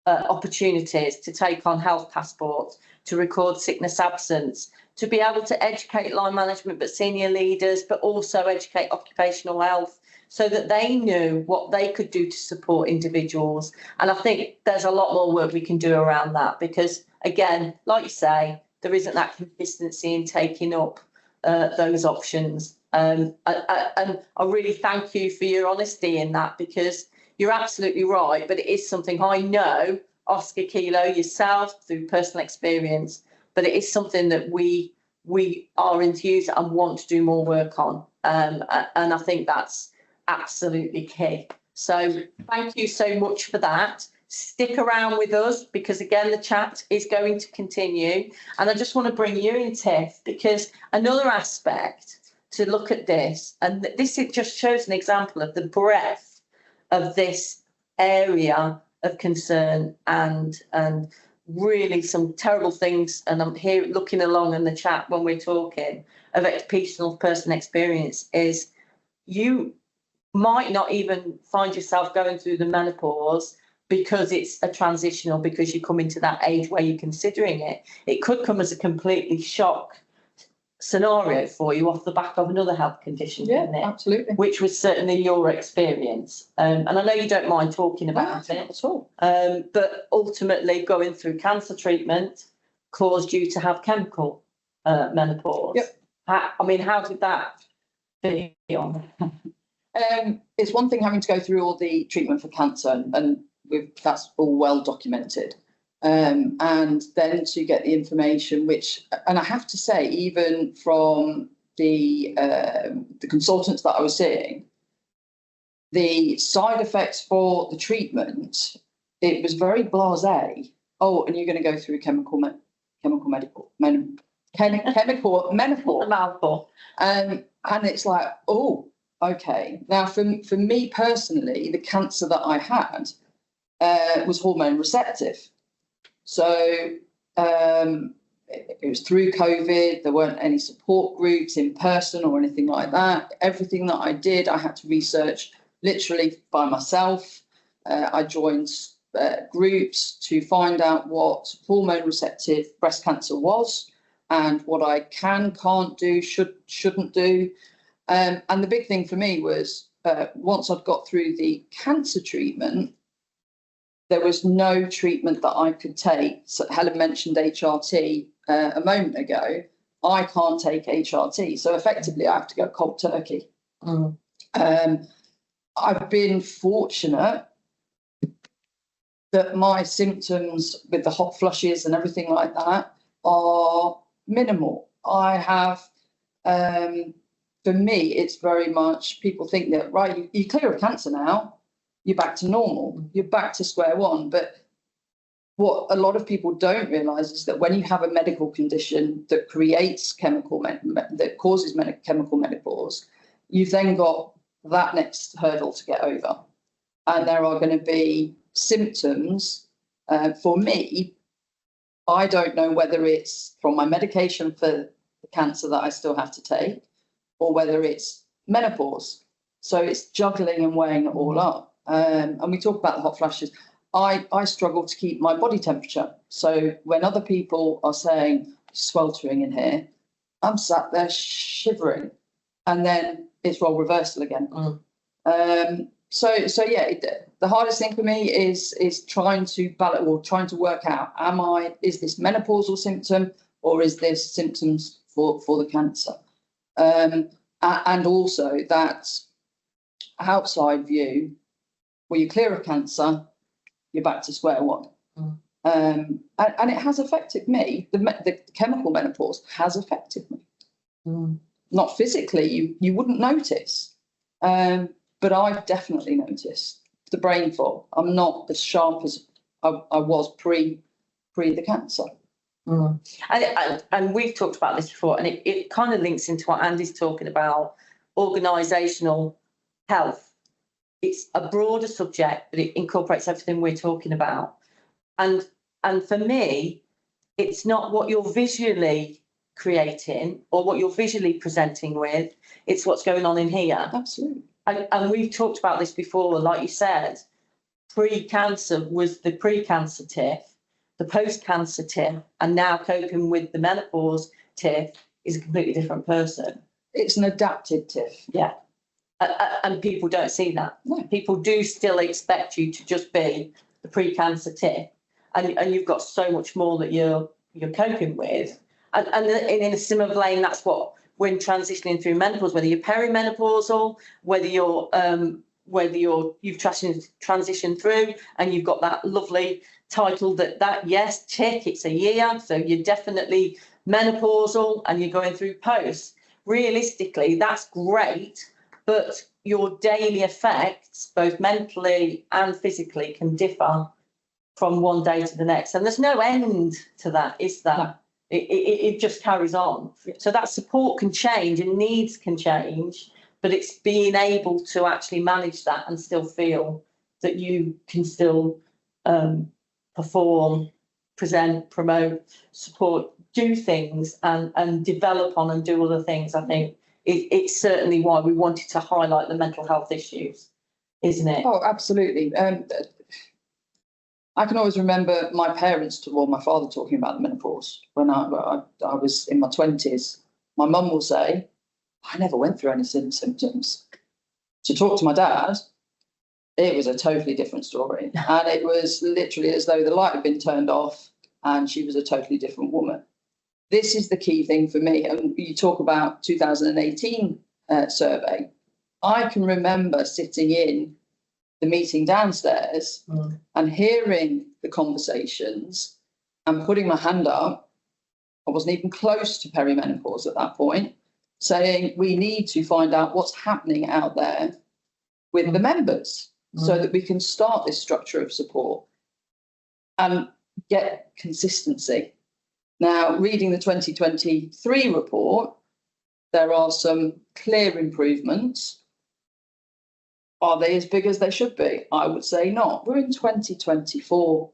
opportunities to take on health passports, to record sickness absence, to be able to educate line management but senior leaders, but also educate occupational health, so that they knew what they could do to support individuals. And I think there's a lot more work we can do around that, because, again, like you say, there isn't that consistency in taking up those options. And I really thank you for your honesty in that, because you're absolutely right. But it is something I know, Oscar Kilo, yourself, through personal experience, but it is something that we are enthused and want to do more work on. And I think that's absolutely key. So thank you so much for that. Stick around with us, because again, the chat is going to continue. And I just want to bring you in, Tiff, because another aspect to look at this, and this, it just shows an example of the breadth of this area of concern, and really some terrible things. And I'm here looking along in the chat when we're talking of occupational person experience, is you might not even find yourself going through the menopause because it's a transitional, because you come into that age where you're considering it. It could come as a completely shock scenario for you off the back of another health condition, couldn't it? Absolutely. Which was certainly your experience. And I know you don't mind talking about it at all. but ultimately going through cancer treatment caused you to have chemical menopause. Yep. How did that feel? It's one thing having to go through all the treatment for cancer, and that's all well documented. And then to get the information, which, and I have to say, even from the consultants that I was seeing, the side effects for the treatment, it was very blasé. Oh, and you're going to go through chemical menopause. Mouthful. And it's like, oh, okay. Now, for me personally, the cancer that I had was hormone receptive. So it was through COVID. There weren't any support groups in person or anything like that. Everything that I did, I had to research literally by myself. I joined groups to find out what hormone receptive breast cancer was, and what I can't do, shouldn't do. And the big thing for me was once I'd got through the cancer treatment, there was no treatment that I could take. So Helen mentioned HRT a moment ago. I can't take HRT. So effectively, I have to go cold turkey. I've been fortunate that my symptoms with the hot flushes and everything like that are minimal. I have, for me, it's very much, people think that, right, you're clear of cancer now, you're back to normal, you're back to square one. But what a lot of people don't realise is that when you have a medical condition that creates that causes chemical menopause, you've then got that next hurdle to get over. And there are going to be symptoms. For me, I don't know whether it's from my medication for the cancer that I still have to take, or whether it's menopause. So it's juggling and weighing it all up. And we talk about the hot flashes. I struggle to keep my body temperature. So when other people are saying sweltering in here, I'm sat there shivering, and then it's role reversal again. So yeah, the hardest thing for me is trying to balance, or trying to work out, is this menopausal symptom, or is this symptoms for the cancer? And also that outside view, where you're clear of cancer, you're back to square one. And it has affected me. The chemical menopause has affected me. Not physically, you wouldn't notice, but I've definitely noticed the brain fog. I'm not as sharp as I was pre the cancer. And we've talked about this before, and it kind of links into what Andy's talking about, organisational health. It's a broader subject, but it incorporates everything we're talking about. And for me, it's not what you're visually creating or what you're visually presenting with, it's what's going on in here. Absolutely. And we've talked about this before, like you said, pre-cancer was the pre-cancer Tiff, the post-cancer Tiff, and now coping with the menopause Tiff is a completely different person. It's an adapted Tiff. Yeah. And people don't see that. No. People do still expect you to just be the pre-cancer Tiff, and you've got so much more that you're coping with. And in a similar vein, that's what when transitioning through menopause, whether you're perimenopausal, whether you've transitioned through and you've got that lovely title that yes, tick, it's a year, so you're definitely menopausal and you're going through post. Realistically, that's great, but your daily effects, both mentally and physically, can differ from one day to the next. And there's no end to that, is there? No. It just carries on. So that support can change and needs can change, but it's being able to actually manage that and still feel that you can still perform, present, promote, support, do things and develop on and do other things. I think it's certainly why we wanted to highlight the mental health issues, isn't it? Oh, absolutely. I can always remember my parents, or my father, talking about the menopause when I was in my 20s. My mum will say, I never went through any symptoms. To talk to my dad, it was a totally different story. And it was literally as though the light had been turned off and she was a totally different woman. This is the key thing for me. And you talk about 2018 survey. I can remember sitting in the meeting downstairs and hearing the conversations and putting my hand up. I wasn't even close to perimenopause at that point, saying we need to find out what's happening out there with the members so that we can start this structure of support and get consistency. Now, reading the 2023 report, there are some clear improvements. Are they as big as they should be? I would say not. We're in 2024,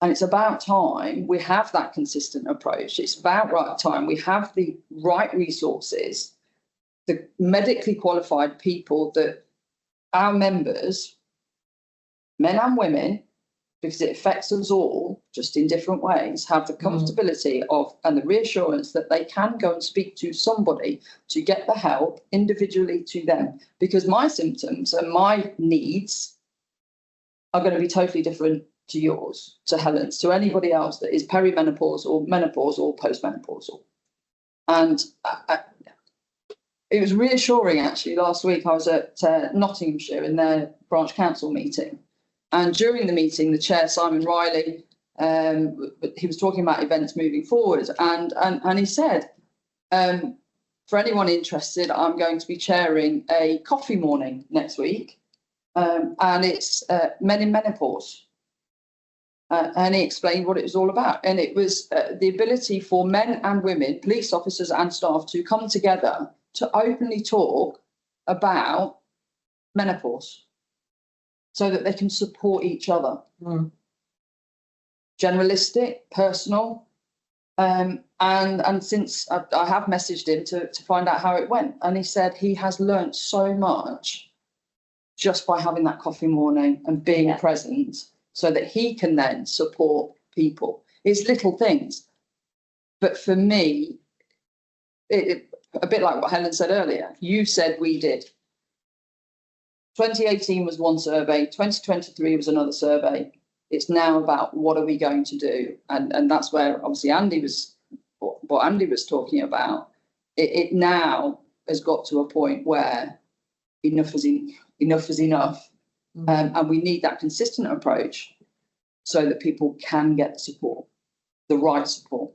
and it's about time we have that consistent approach. It's about right time we have the right resources, the medically qualified people that our members, men and women, because it affects us all just in different ways, have the comfortability of and the reassurance that they can go and speak to somebody to get the help individually to them. Because my symptoms and my needs are going to be totally different to yours, to Helen's, to anybody else that is perimenopause or menopause or postmenopausal. And it was reassuring, actually. Last week I was at Nottinghamshire in their branch council meeting. And during the meeting, the chair, Simon Riley, he was talking about events moving forward. And he said, for anyone interested, I'm going to be chairing a coffee morning next week. And it's men in menopause. And he explained what it was all about. And it was the ability for men and women, police officers and staff, to come together to openly talk about menopause, so that they can support each other. Generalistic, personal. And since I have messaged him to find out how it went. And he said he has learned so much just by having that coffee morning and being present, so that he can then support people. It's little things. But for me, it a bit like what Helen said earlier, you said we did. 2018 was one survey, 2023 was another survey. It's now about what are we going to do? And that's where obviously Andy was what Andy was talking about, it now has got to a point where enough is enough. And we need that consistent approach so that people can get the support, the right support.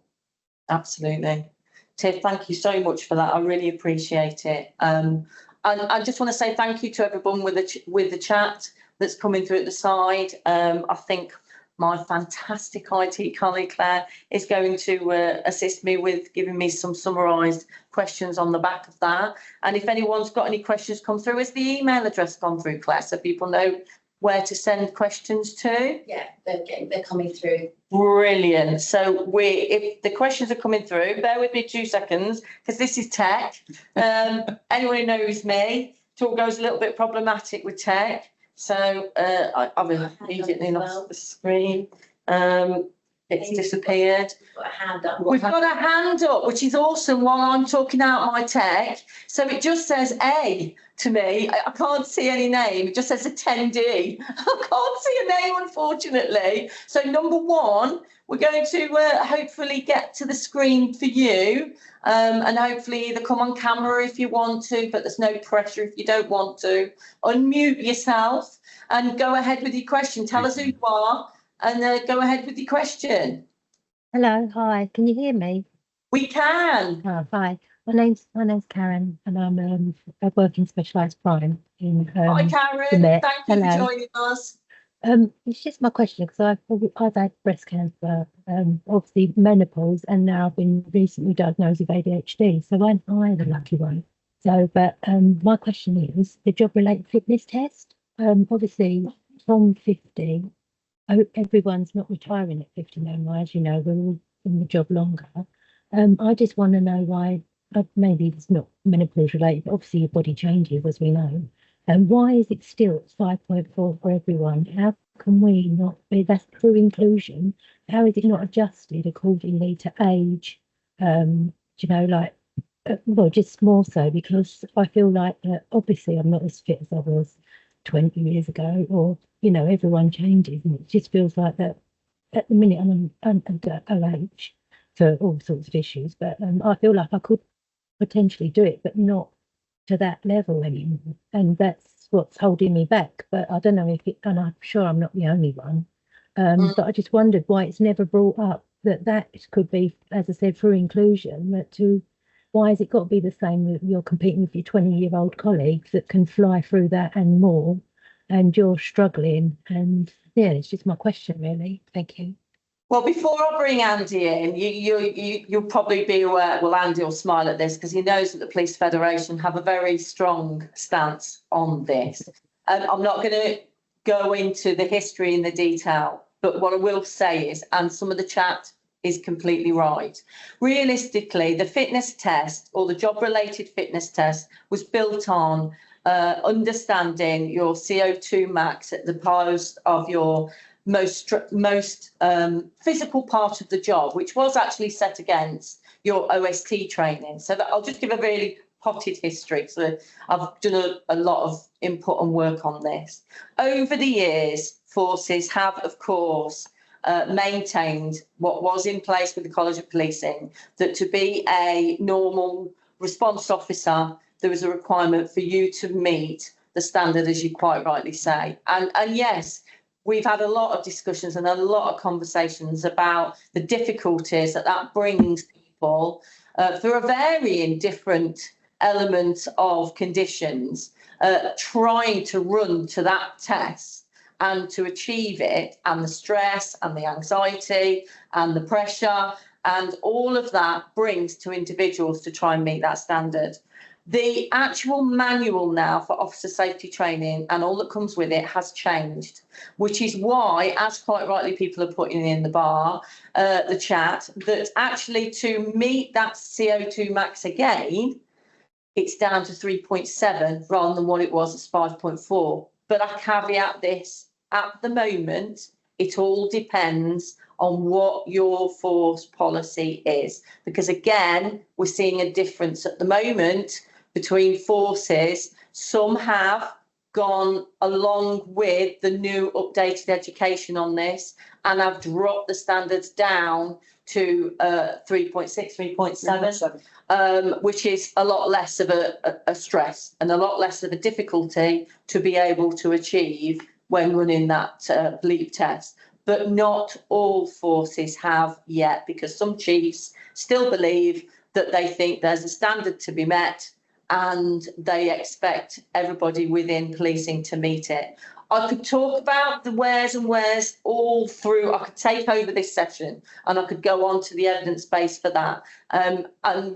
Absolutely. Tiff, thank you so much for that. I really appreciate it. And I just want to say thank you to everyone with the chat that's coming through at the side. I think my fantastic IT colleague Claire is going to assist me with giving me some summarised questions on the back of that. And if anyone's got any questions come through, has the email address gone through, Claire, so people know where to send questions to? Yeah, they're coming through. Brilliant. So if the questions are coming through, bear with me 2 seconds, because this is tech. Anyone who knows me, it all goes a little bit problematic with tech. So I've immediately lost the screen. It's disappeared. We've got a hand up. We've got a hand up, which is awesome while I'm talking out my tech. So it just says A to me. I can't see any name. It just says attendee. I can't see a name, unfortunately. So number one, we're going to hopefully get to the screen for you, and hopefully either come on camera if you want to, but there's no pressure if you don't want to. Unmute yourself and go ahead with your question. Tell us who you are and go ahead with your question. Hello, hi. Can you hear me? We can. Oh, hi. My name's Karen, and I'm I work in specialised crime in Hi, Karen. Met. Thank you Hello. for joining us. It's just my question because I've had breast cancer, obviously menopause, and now I've been recently diagnosed with ADHD. So I'm the lucky one. So, but my question is the job-related fitness test. Obviously, from 50, everyone's not retiring at 50 no, as you know, we're all in the job longer. I just want to know why. Maybe it's not menopause related, but obviously your body changes, as we know. And why is it still at 5.4 for everyone? How can we not be, that's through inclusion, how is it not adjusted accordingly to age? Well, just more so because I feel like obviously I'm not as fit as I was 20 years ago, or, everyone changes, and it just feels like that at the minute I'm under OH for all sorts of issues, but I feel like I could potentially do it, but not to that level anymore, and that's what's holding me back. But I don't know if it, and I'm sure I'm not the only one, but I just wondered why it's never brought up that could be, as I said, through inclusion, why has it got to be the same that you're competing with your 20-year-old colleagues that can fly through that and more, and you're struggling? And yeah, it's just my question, really. Thank you. Well, before I bring Andy in, you'll probably be aware, well, Andy will smile at this because he knows that the Police Federation have a very strong stance on this. I'm not going to go into the history and the detail, but what I will say is, and some of the chat is completely right. Realistically, the fitness test, or the job-related fitness test, was built on understanding your CO2 max at the post of your most physical part of the job, which was actually set against your OST training. So that I'll just give a really potted history. So I've done a lot of input and work on this. Over the years, forces have, of course, maintained what was in place with the College of Policing, that to be a normal response officer, there was a requirement for you to meet the standard, as you quite rightly say. And yes, we've had a lot of discussions and a lot of conversations about the difficulties that brings people through a varying different elements of conditions, trying to run to that test and to achieve it, and the stress and the anxiety and the pressure and all of that brings to individuals to try and meet that standard. The actual manual now for officer safety training and all that comes with it has changed, which is why, as quite rightly people are putting in the chat, that actually to meet that CO2 max again, it's down to 3.7 rather than what it was as 5.4. But I caveat this, at the moment, it all depends on what your force policy is. Because again, we're seeing a difference at the moment between forces. Some have gone along with the new updated education on this, and have dropped the standards down to 3.6, 3.7, which is a lot less of a stress and a lot less of a difficulty to be able to achieve when running that bleep test. But not all forces have yet, because some chiefs still believe that they think there's a standard to be met and they expect everybody within policing to meet it. I could talk about the wheres and wheres all through. I could take over this session and I could go on to the evidence base for that. And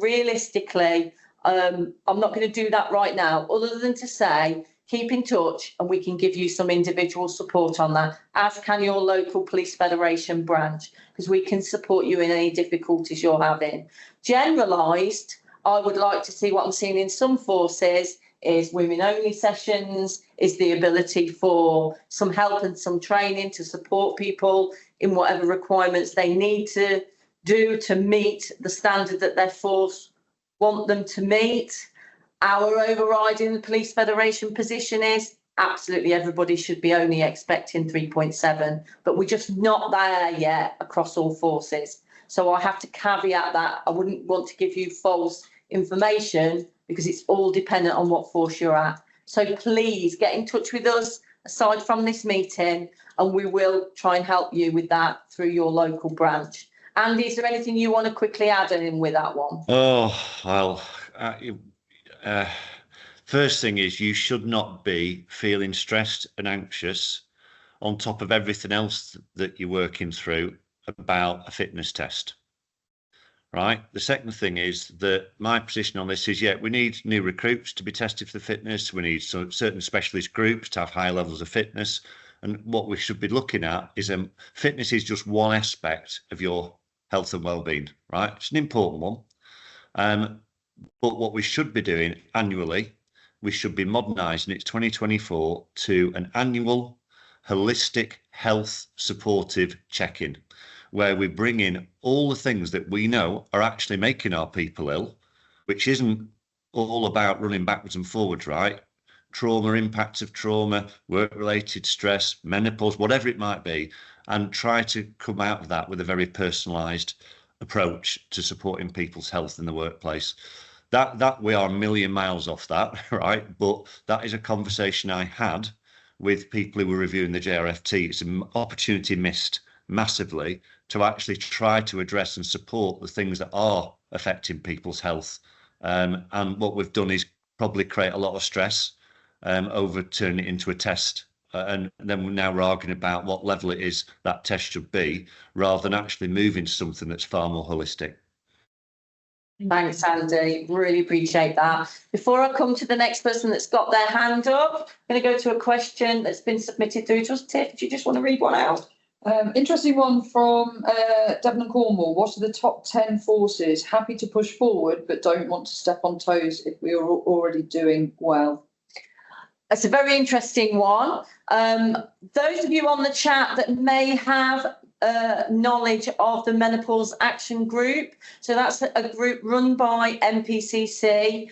realistically, I'm not going to do that right now, other than to say, keep in touch and we can give you some individual support on that, as can your local police federation branch, because we can support you in any difficulties you're having. Generalised, I would like to see what I'm seeing in some forces is women only sessions, is the ability for some help and some training to support people in whatever requirements they need to do to meet the standard that their force want them to meet. Our overriding police federation position is absolutely everybody should be only expecting 3.7, but we're just not there yet across all forces. So I have to caveat that. I wouldn't want to give you false information because it's all dependent on what force you're at. So please get in touch with us aside from this meeting, and we will try and help you with that through your local branch. Andy, is there anything you want to quickly add in with that one? Oh, well, first thing is you should not be feeling stressed and anxious on top of everything else that you're working through about a fitness test. Right. The second thing is that my position on this is, yeah, we need new recruits to be tested for the fitness. We need certain specialist groups to have high levels of fitness. And what we should be looking at is fitness is just one aspect of your health and well-being, right? It's an important one. But what we should be doing annually, we should be modernising it 2024 to an annual holistic health supportive check-in, where we bring in all the things that we know are actually making our people ill, which isn't all about running backwards and forwards, right? Trauma, impacts of trauma, work-related stress, menopause, whatever it might be, and try to come out of that with a very personalised approach to supporting people's health in the workplace. That we are a million miles off that, right? But that is a conversation I had with people who were reviewing the JRFT. It's an opportunity missed massively to actually try to address and support the things that are affecting people's health. And what we've done is probably create a lot of stress over turning it into a test. And then now we're arguing about what level it is that test should be, rather than actually moving to something that's far more holistic. Thanks, Andy. Really appreciate that. Before I come to the next person that's got their hand up, I'm going to go to a question that's been submitted through to us. Tiff, do you just want to read one out? Interesting one from Devon and Cornwall. What are the top 10 forces happy to push forward but don't want to step on toes if we are already doing well? That's a very interesting one. Those of you on the chat that may have knowledge of the Menopause Action Group. So that's a group run by MPCC.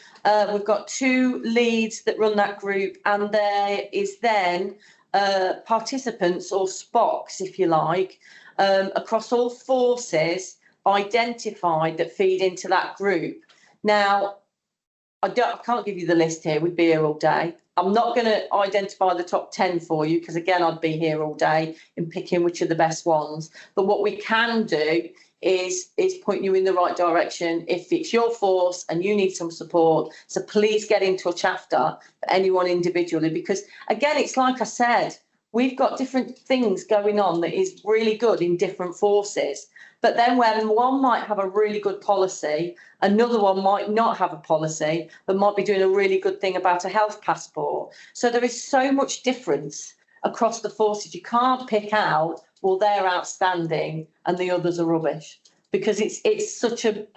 We've got 2 leads that run that group, and there is then participants, or SPOCs, if you like, across all forces identified that feed into that group. Now, I can't give you the list here. We'd be here all day. I'm not going to identify the top 10 for you because, again, I'd be here all day in picking which are the best ones. But what we can do is point you in the right direction if it's your force and you need some support. So please get in touch after for anyone individually, because, again, it's like I said, we've got different things going on that is really good in different forces. But then when one might have a really good policy, another one might not have a policy, but might be doing a really good thing about a health passport. So there is so much difference across the forces. You can't pick out, well, they're outstanding and the others are rubbish, because it's such a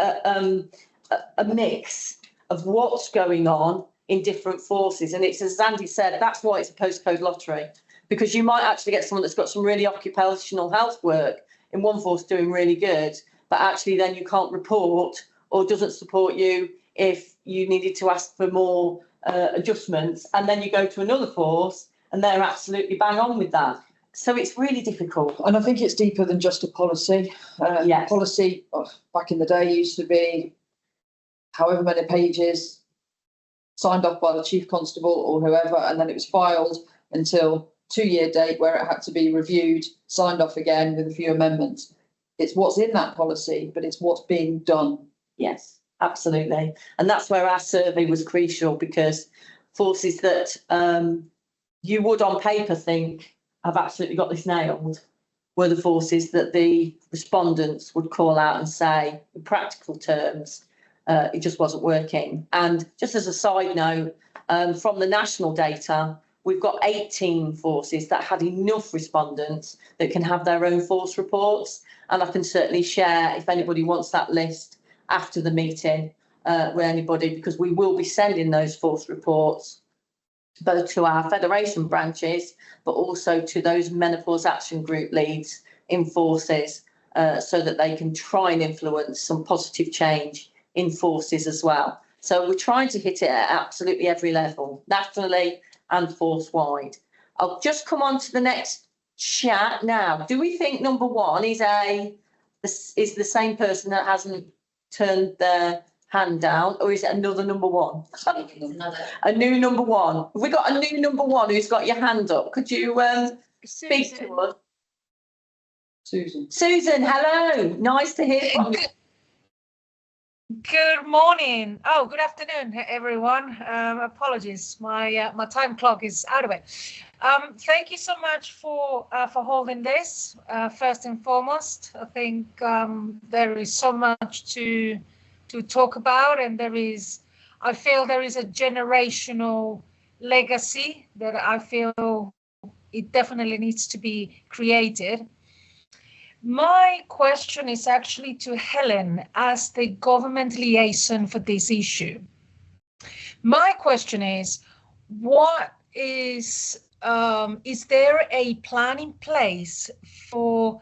mix of what's going on in different forces. And it's, as Andy said, that's why it's a postcode lottery, because you might actually get someone that's got some really occupational health work in one force doing really good, but actually then you can't report or doesn't support you if you needed to ask for more adjustments, and then you go to another force and they're absolutely bang on with that. So it's really difficult. And I think it's deeper than just a policy. Yes. Policy back in the day used to be however many pages, signed off by the chief constable or whoever, and then it was filed until 2-year date where it had to be reviewed, signed off again with a few amendments. It's what's in that policy, but it's what's being done. Yes, absolutely. And that's where our survey was crucial, because forces that you would on paper think have absolutely got this nailed were the forces that the respondents would call out and say, in practical terms, it just wasn't working. And just as a side note, from the national data, we've got 18 forces that had enough respondents that can have their own force reports. And I can certainly share, if anybody wants that list after the meeting with anybody, because we will be sending those force reports both to our federation branches, but also to those menopause action group leads in forces, so that they can try and influence some positive change in forces as well. So we're trying to hit it at absolutely every level, nationally and force wide. I'll just come on to the next chat now. Do we think number one is the same person that hasn't turned their hand down, or is it another number one? Another. A new number one. Have we got a new number one who's got your hand up? Could you speak to us? Susan. Susan, hello. Nice to hear from you. Good morning. Oh, good afternoon, everyone. Apologies, my time clock is out of it. Thank you so much for holding this. First and foremost, I think there is so much to talk about, and I feel there is a generational legacy that I feel it definitely needs to be created. My question is actually to Helen as the government liaison for this issue. My question is, what is there a plan in place for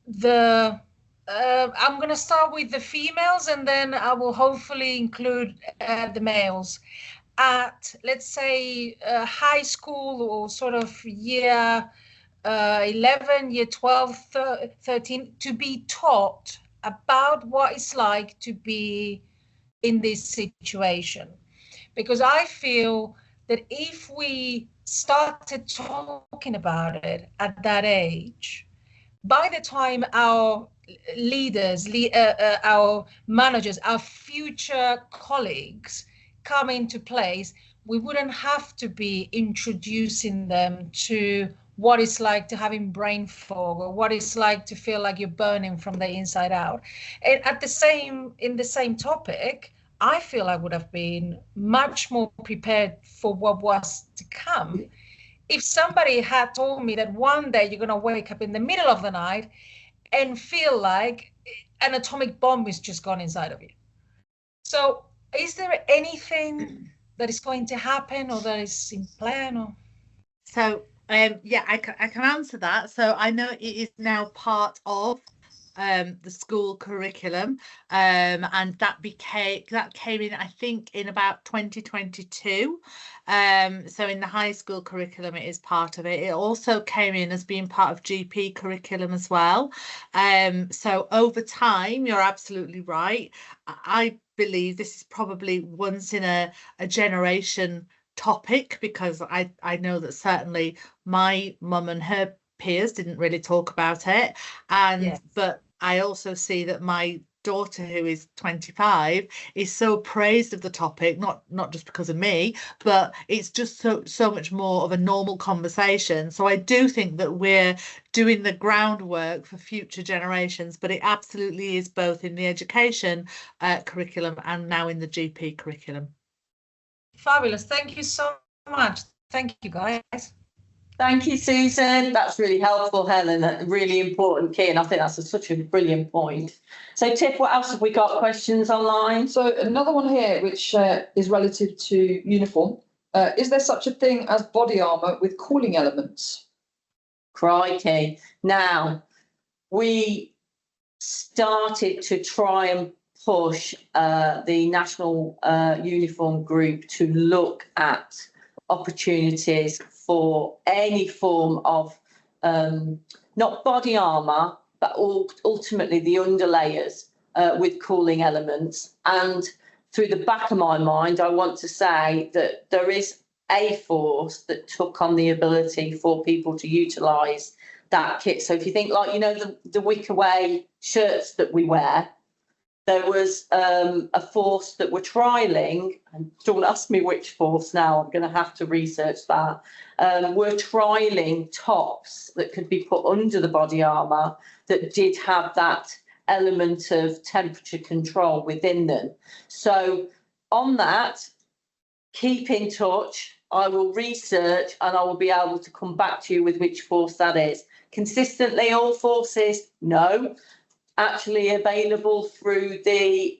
the, I'm going to start with the females and then I will hopefully include the males at, let's say, high school or sort of year 11, year 12, 13, to be taught about what it's like to be in this situation. Because I feel that if we started talking about it at that age, by the time our leaders, our managers, our future colleagues come into place, we wouldn't have to be introducing them to what it's like to having brain fog, or what it's like to feel like you're burning from the inside out. And in the same topic, I feel I would have been much more prepared for what was to come if somebody had told me that one day you're going to wake up in the middle of the night and feel like an atomic bomb is just gone inside of you. So is there anything that is going to happen or that is in plan? Or? So yeah, I can answer that. So I know it is now part of the school curriculum, and that came in, I think, in about 2022. So in the high school curriculum, it is part of it. It also came in as being part of GP curriculum as well. So over time, you're absolutely right. I believe this is probably once in a generation topic, because I know that certainly my mum and her peers didn't really talk about it, and yes. But I also see that my daughter, who is 25, is so praised of the topic, not just because of me, but it's just so much more of a normal conversation. So I do think that we're doing the groundwork for future generations, but it absolutely is both in the education curriculum and now in the GP curriculum. Fabulous. Thank you so much. Thank you, guys. Thank you, Susan. That's really helpful, Helen. A really important key, and I think that's such a brilliant point. So, Tiff, what else have we got? Questions online? So, another one here, which is relative to uniform. Is there such a thing as body armour with cooling elements? Crikey. Now, we started to try and push the National Uniform Group to look at opportunities for any form of not body armour, but ultimately the underlayers with cooling elements. And through the back of my mind, I want to say that there is a force that took on the ability for people to utilise that kit. So if you think like, you know, the wick away shirts that we wear, there was a force that were trialling, and don't ask me which force now, I'm going to have to research that, were trialling tops that could be put under the body armour that did have that element of temperature control within them. So on that, keep in touch. I will research and I will be able to come back to you with which force that is. Consistently, all forces, no. Actually available through the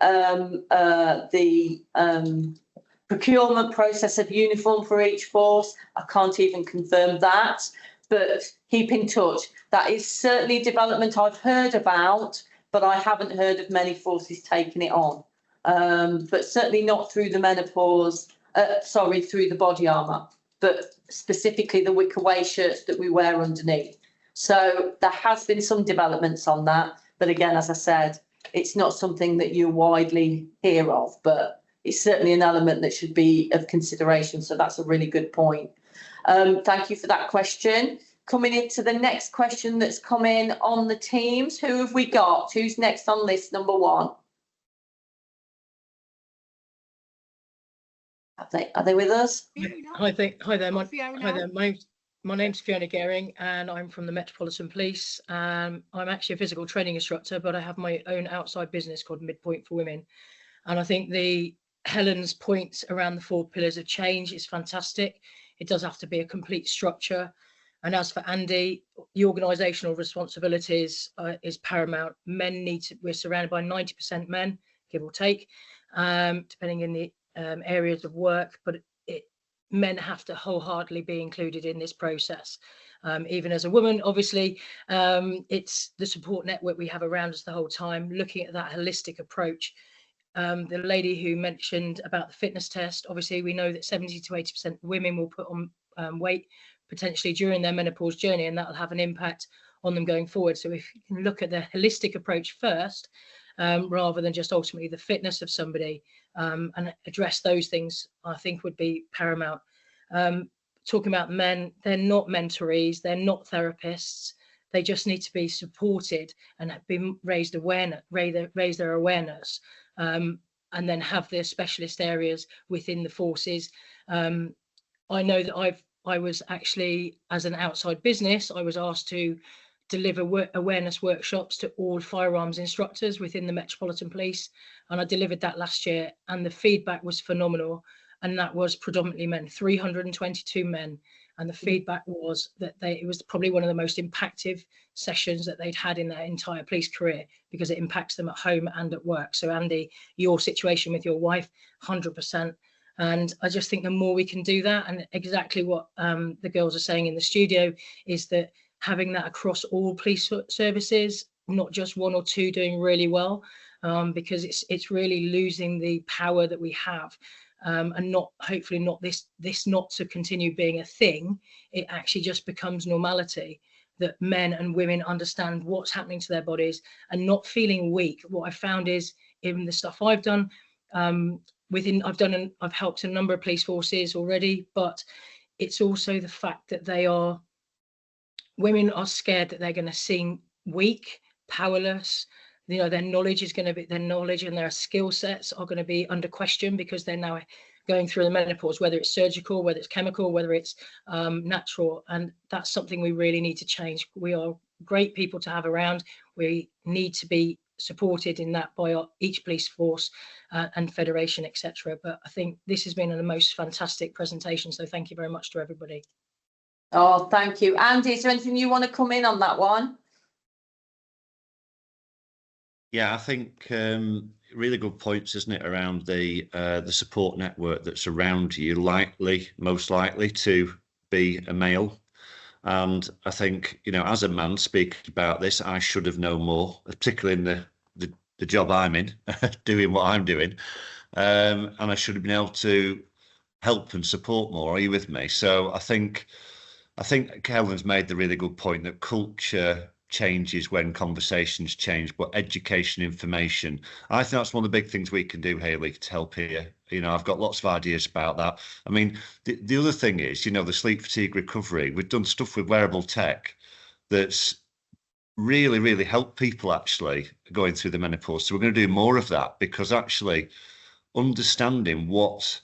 procurement process of uniform for each force. I can't even confirm that, but keep in touch. That is certainly development I've heard about, but I haven't heard of many forces taking it on. But certainly not through the menopause, through the body armour, but specifically the wick away shirts that we wear underneath. So there has been some developments on that. But again, as I said, it's not something that you widely hear of, but it's certainly an element that should be of consideration. So that's a really good point. Thank you for that question. Coming into the next question that's come in on the Teams. Who have we got? Who's next on list number one? Are they with us? Hi there. My name's Fiona Gehring and I'm from the Metropolitan Police. I'm actually a physical training instructor, but I have my own outside business called Midpoint for Women. And I think Helen's points around the 4 pillars of change is fantastic. It does have to be a complete structure. And as for Andy, the organisational responsibilities is paramount. We're surrounded by 90% men, give or take, depending in the areas of work, but men have to wholeheartedly be included in this process. Even as a woman, obviously, it's the support network we have around us the whole time, looking at that holistic approach. The lady who mentioned about the fitness test, obviously we know that 70 to 80% of women will put on weight potentially during their menopause journey, and that will have an impact on them going forward. So if you can look at the holistic approach first, rather than just ultimately the fitness of somebody, and address those things, I think would be paramount. Talking about men, they're not mentorees, they're not therapists. They just need to be supported and be raise their awareness, and then have their specialist areas within the forces. I know that I was actually, as an outside business, I was asked to deliver awareness workshops to all firearms instructors within the Metropolitan Police, and I delivered that last year, and the feedback was phenomenal. And that was predominantly men, 322 men, and the feedback was that it was probably one of the most impactful sessions that they'd had in their entire police career, because it impacts them at home and at work. So Andy, your situation with your wife, 100%. And I just think the more we can do that, and exactly what the girls are saying in the studio, is that having that across all police services, not just 1 or 2 doing really well, because it's really losing the power that we have, and hopefully not this not to continue being a thing. It actually just becomes normality, that men and women understand what's happening to their bodies and not feeling weak. What I found is, in the stuff I've done, I've helped a number of police forces already, but it's also the fact that women are scared that they're going to seem weak, powerless. You know, their knowledge and their skill sets are going to be under question, because they're now going through the menopause, whether it's surgical, whether it's chemical, whether it's natural. And that's something we really need to change. We are great people to have around. We need to be supported in that by each police force and federation, etc. But I think this has been the most fantastic presentation. So thank you very much to everybody. Oh, thank you. Andy, is there anything you want to come in on that one? Yeah, I think really good points, isn't it, around the support network that's around you, most likely to be a male. And I think, you know, as a man speaking about this, I should have known more, particularly in the the job I'm in, doing what I'm doing, and I should have been able to help and support more. Are you with me? So I think Helen's made the really good point that culture changes when conversations change, but education, information, I think that's one of the big things we can do, Hayley, to help here. You know, I've got lots of ideas about that. I mean, the other thing is, you know, the sleep fatigue recovery, we've done stuff with wearable tech that's really, really helped people actually going through the menopause. So we're going to do more of that, because actually understanding what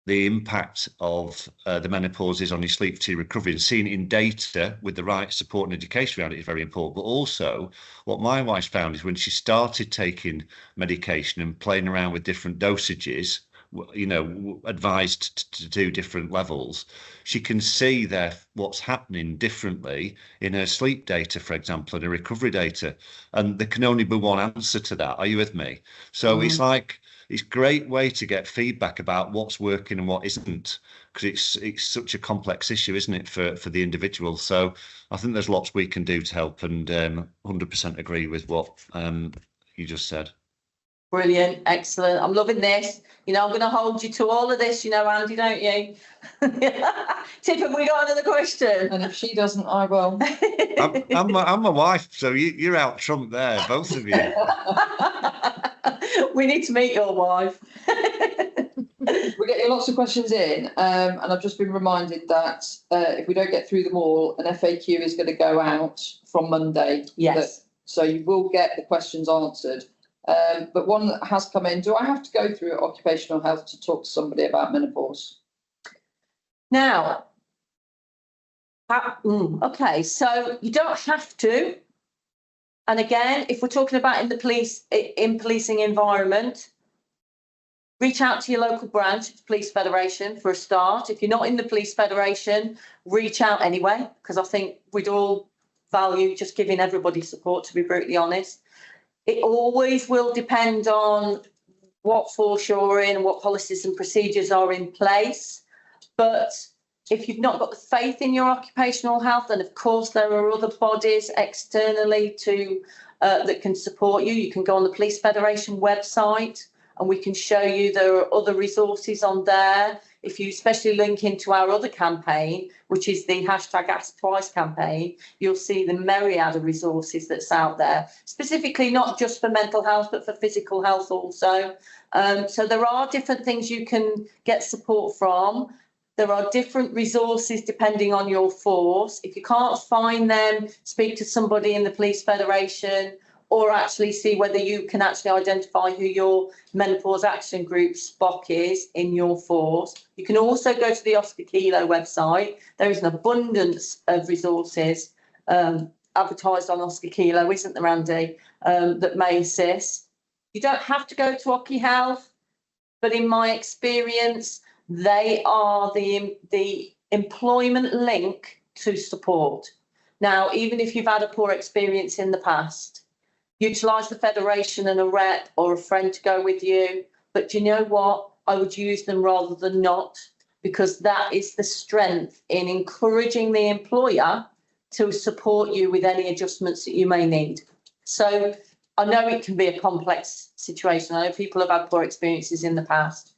the impact of the menopause is on your sleep fatigue recovery and seeing it in data with the right support and education around it is very important. But also what my wife found is when she started taking medication and playing around with different dosages, you know, advised to do different levels, she can see there what's happening differently in her sleep data, for example, and her recovery data. And there can only be one answer to that. Are you with me? So it's like, it's a great way to get feedback about what's working and what isn't, because it's such a complex issue, isn't it, for the individual. So I think there's lots we can do to help, and 100% agree with what you just said. Brilliant, excellent. I'm loving this. You know, I'm going to hold you to all of this, you know, Andy, don't you? Tiff, have we got another question? And if she doesn't, I will. I'm my wife, so you're out trump there, both of you. We need to meet your wife. We're getting lots of questions in, and I've just been reminded that if we don't get through them all, an FAQ is going to go out from Monday. Yes. So you will get the questions answered. But one that has come in, do I have to go through occupational health to talk to somebody about menopause? Now, okay, so you don't have to. And again, if we're talking about in policing environment, reach out to your local branch of the Police Federation for a start. If you're not in the Police Federation, reach out anyway, because I think we'd all value just giving everybody support, to be brutally honest. It always will depend on what force you're in and what policies and procedures are in place. But if you've not got the faith in your occupational health, then of course there are other bodies externally to that can support you. You can go on the Police Federation website and we can show you there are other resources on there. If you especially link into our other campaign, which is the #AskTwice campaign, you'll see the myriad of resources that's out there, specifically not just for mental health, but for physical health also. So there are different things you can get support from. There are different resources depending on your force. If you can't find them, speak to somebody in the Police Federation, or actually see whether you can actually identify who your menopause action group SPOC is in your force. You can also go to the Oscar Kilo website. There is an abundance of resources advertised on Oscar Kilo, isn't there, Andy, that may assist. You don't have to go to Occy Health, but in my experience, they are the employment link to support. Now, even if you've had a poor experience in the past, utilise the Federation and a rep or a friend to go with you. But do you know what? I would use them rather than not, because that is the strength in encouraging the employer to support you with any adjustments that you may need. So I know it can be a complex situation. I know people have had poor experiences in the past.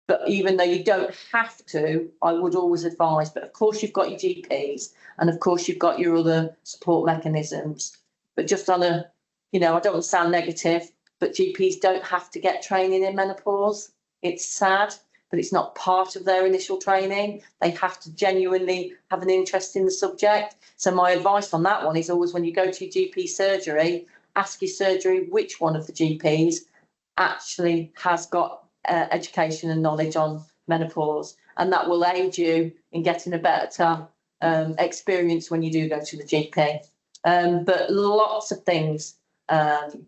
But even though you don't have to, I would always advise. But of course, you've got your GPs and of course, you've got your other support mechanisms. But just on a, you know, I don't want to sound negative, but GPs don't have to get training in menopause. It's sad, but it's not part of their initial training. They have to genuinely have an interest in the subject. So my advice on that one is always when you go to your GP surgery, ask your surgery which one of the GPs actually has got education and knowledge on menopause, and that will aid you in getting a better experience when you do go to the GP. But lots of things for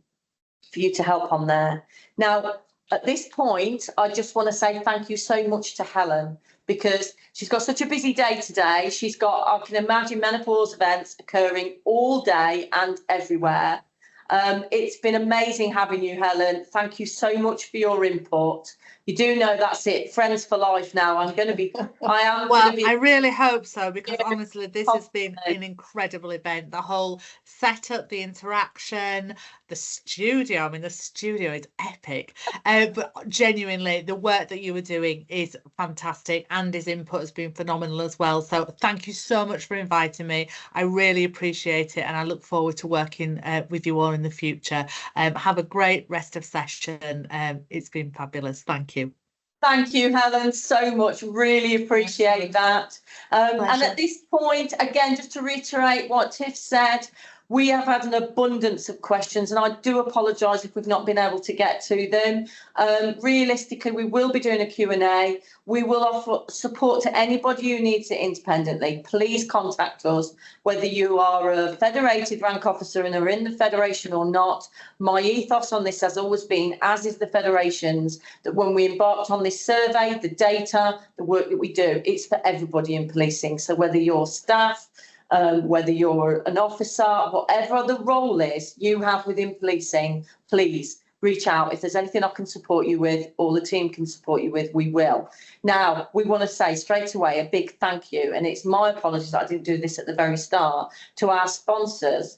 you to help on there. Now, at this point, I just want to say thank you so much to Helen, because she's got such a busy day today. She's got, I can imagine, menopause events occurring all day and everywhere. It's been amazing having you, Helen. Thank you so much for your input. You do know that's it, friends for life now. I am going to be. I really hope so, because honestly, this has been an incredible event. The whole setup, the interaction, the studio. I mean, the studio is epic. But genuinely, the work that you were doing is fantastic. Andy's input has been phenomenal as well. So thank you so much for inviting me. I really appreciate it, and I look forward to working with you all in the future. Have a great rest of session. It's been fabulous. Thank you. Thank you, Helen, so much. Really appreciate that. And at this point, again, just to reiterate what Tiff said, we have had an abundance of questions, and I do apologise if we've not been able to get to them. Realistically, we will be doing a Q&A. We will offer support to anybody who needs it independently. Please contact us, whether you are a federated rank officer and are in the federation or not. My ethos on this has always been, as is the federation's, that when we embarked on this survey, the data, the work that we do, it's for everybody in policing. So whether you're staff, whether you're an officer, whatever the role is you have within policing, please reach out. If there's anything I can support you with, or the team can support you with, we will. Now, we want to say straight away a big thank you, and it's my apologies that I didn't do this at the very start, to our sponsors,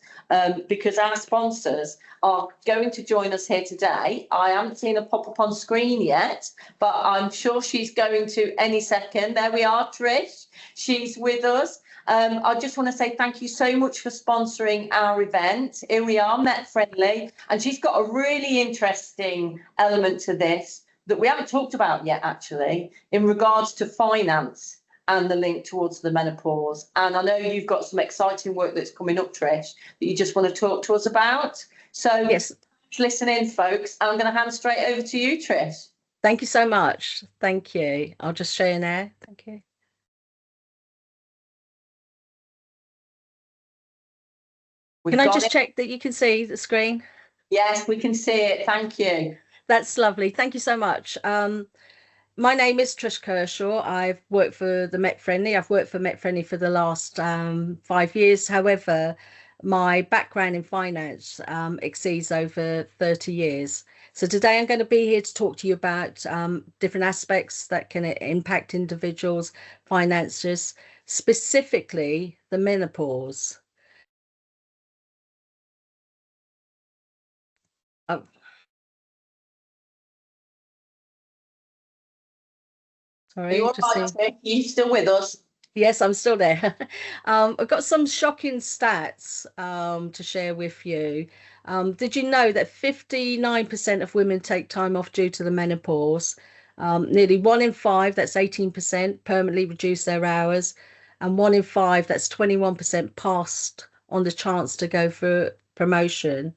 because our sponsors are going to join us here today. I haven't seen her pop up on screen yet, but I'm sure she's going to any second. There we are, Trish. She's with us. I just want to say thank you so much for sponsoring our event. Here we are, Met Friendly, and she's got a really interesting element to this that we haven't talked about yet, actually, in regards to finance and the link towards the menopause. And I know you've got some exciting work that's coming up, Trish, that you just want to talk to us about. So yes, listen in, folks. I'm going to hand straight over to you, Trish. Thank you so much. Thank you. I'll just share now. Thank you. Can I just check that you can see the screen? Yes, we can see it. Thank you. That's lovely. Thank you so much. My name is Trish Kershaw. I've worked for the Met Friendly. I've worked for Met Friendly for the last 5 years. However, my background in finance exceeds over 30 years. So today I'm going to be here to talk to you about different aspects that can impact individuals' finances, specifically the menopause. Oh. Sorry, are you still with us? Yes, I'm still there. I've got some shocking stats to share with you. Did you know that 59% of women take time off due to the menopause? Nearly 1 in 5, that's 18%, permanently reduce their hours, and 1 in 5, that's 21%, passed on the chance to go for promotion.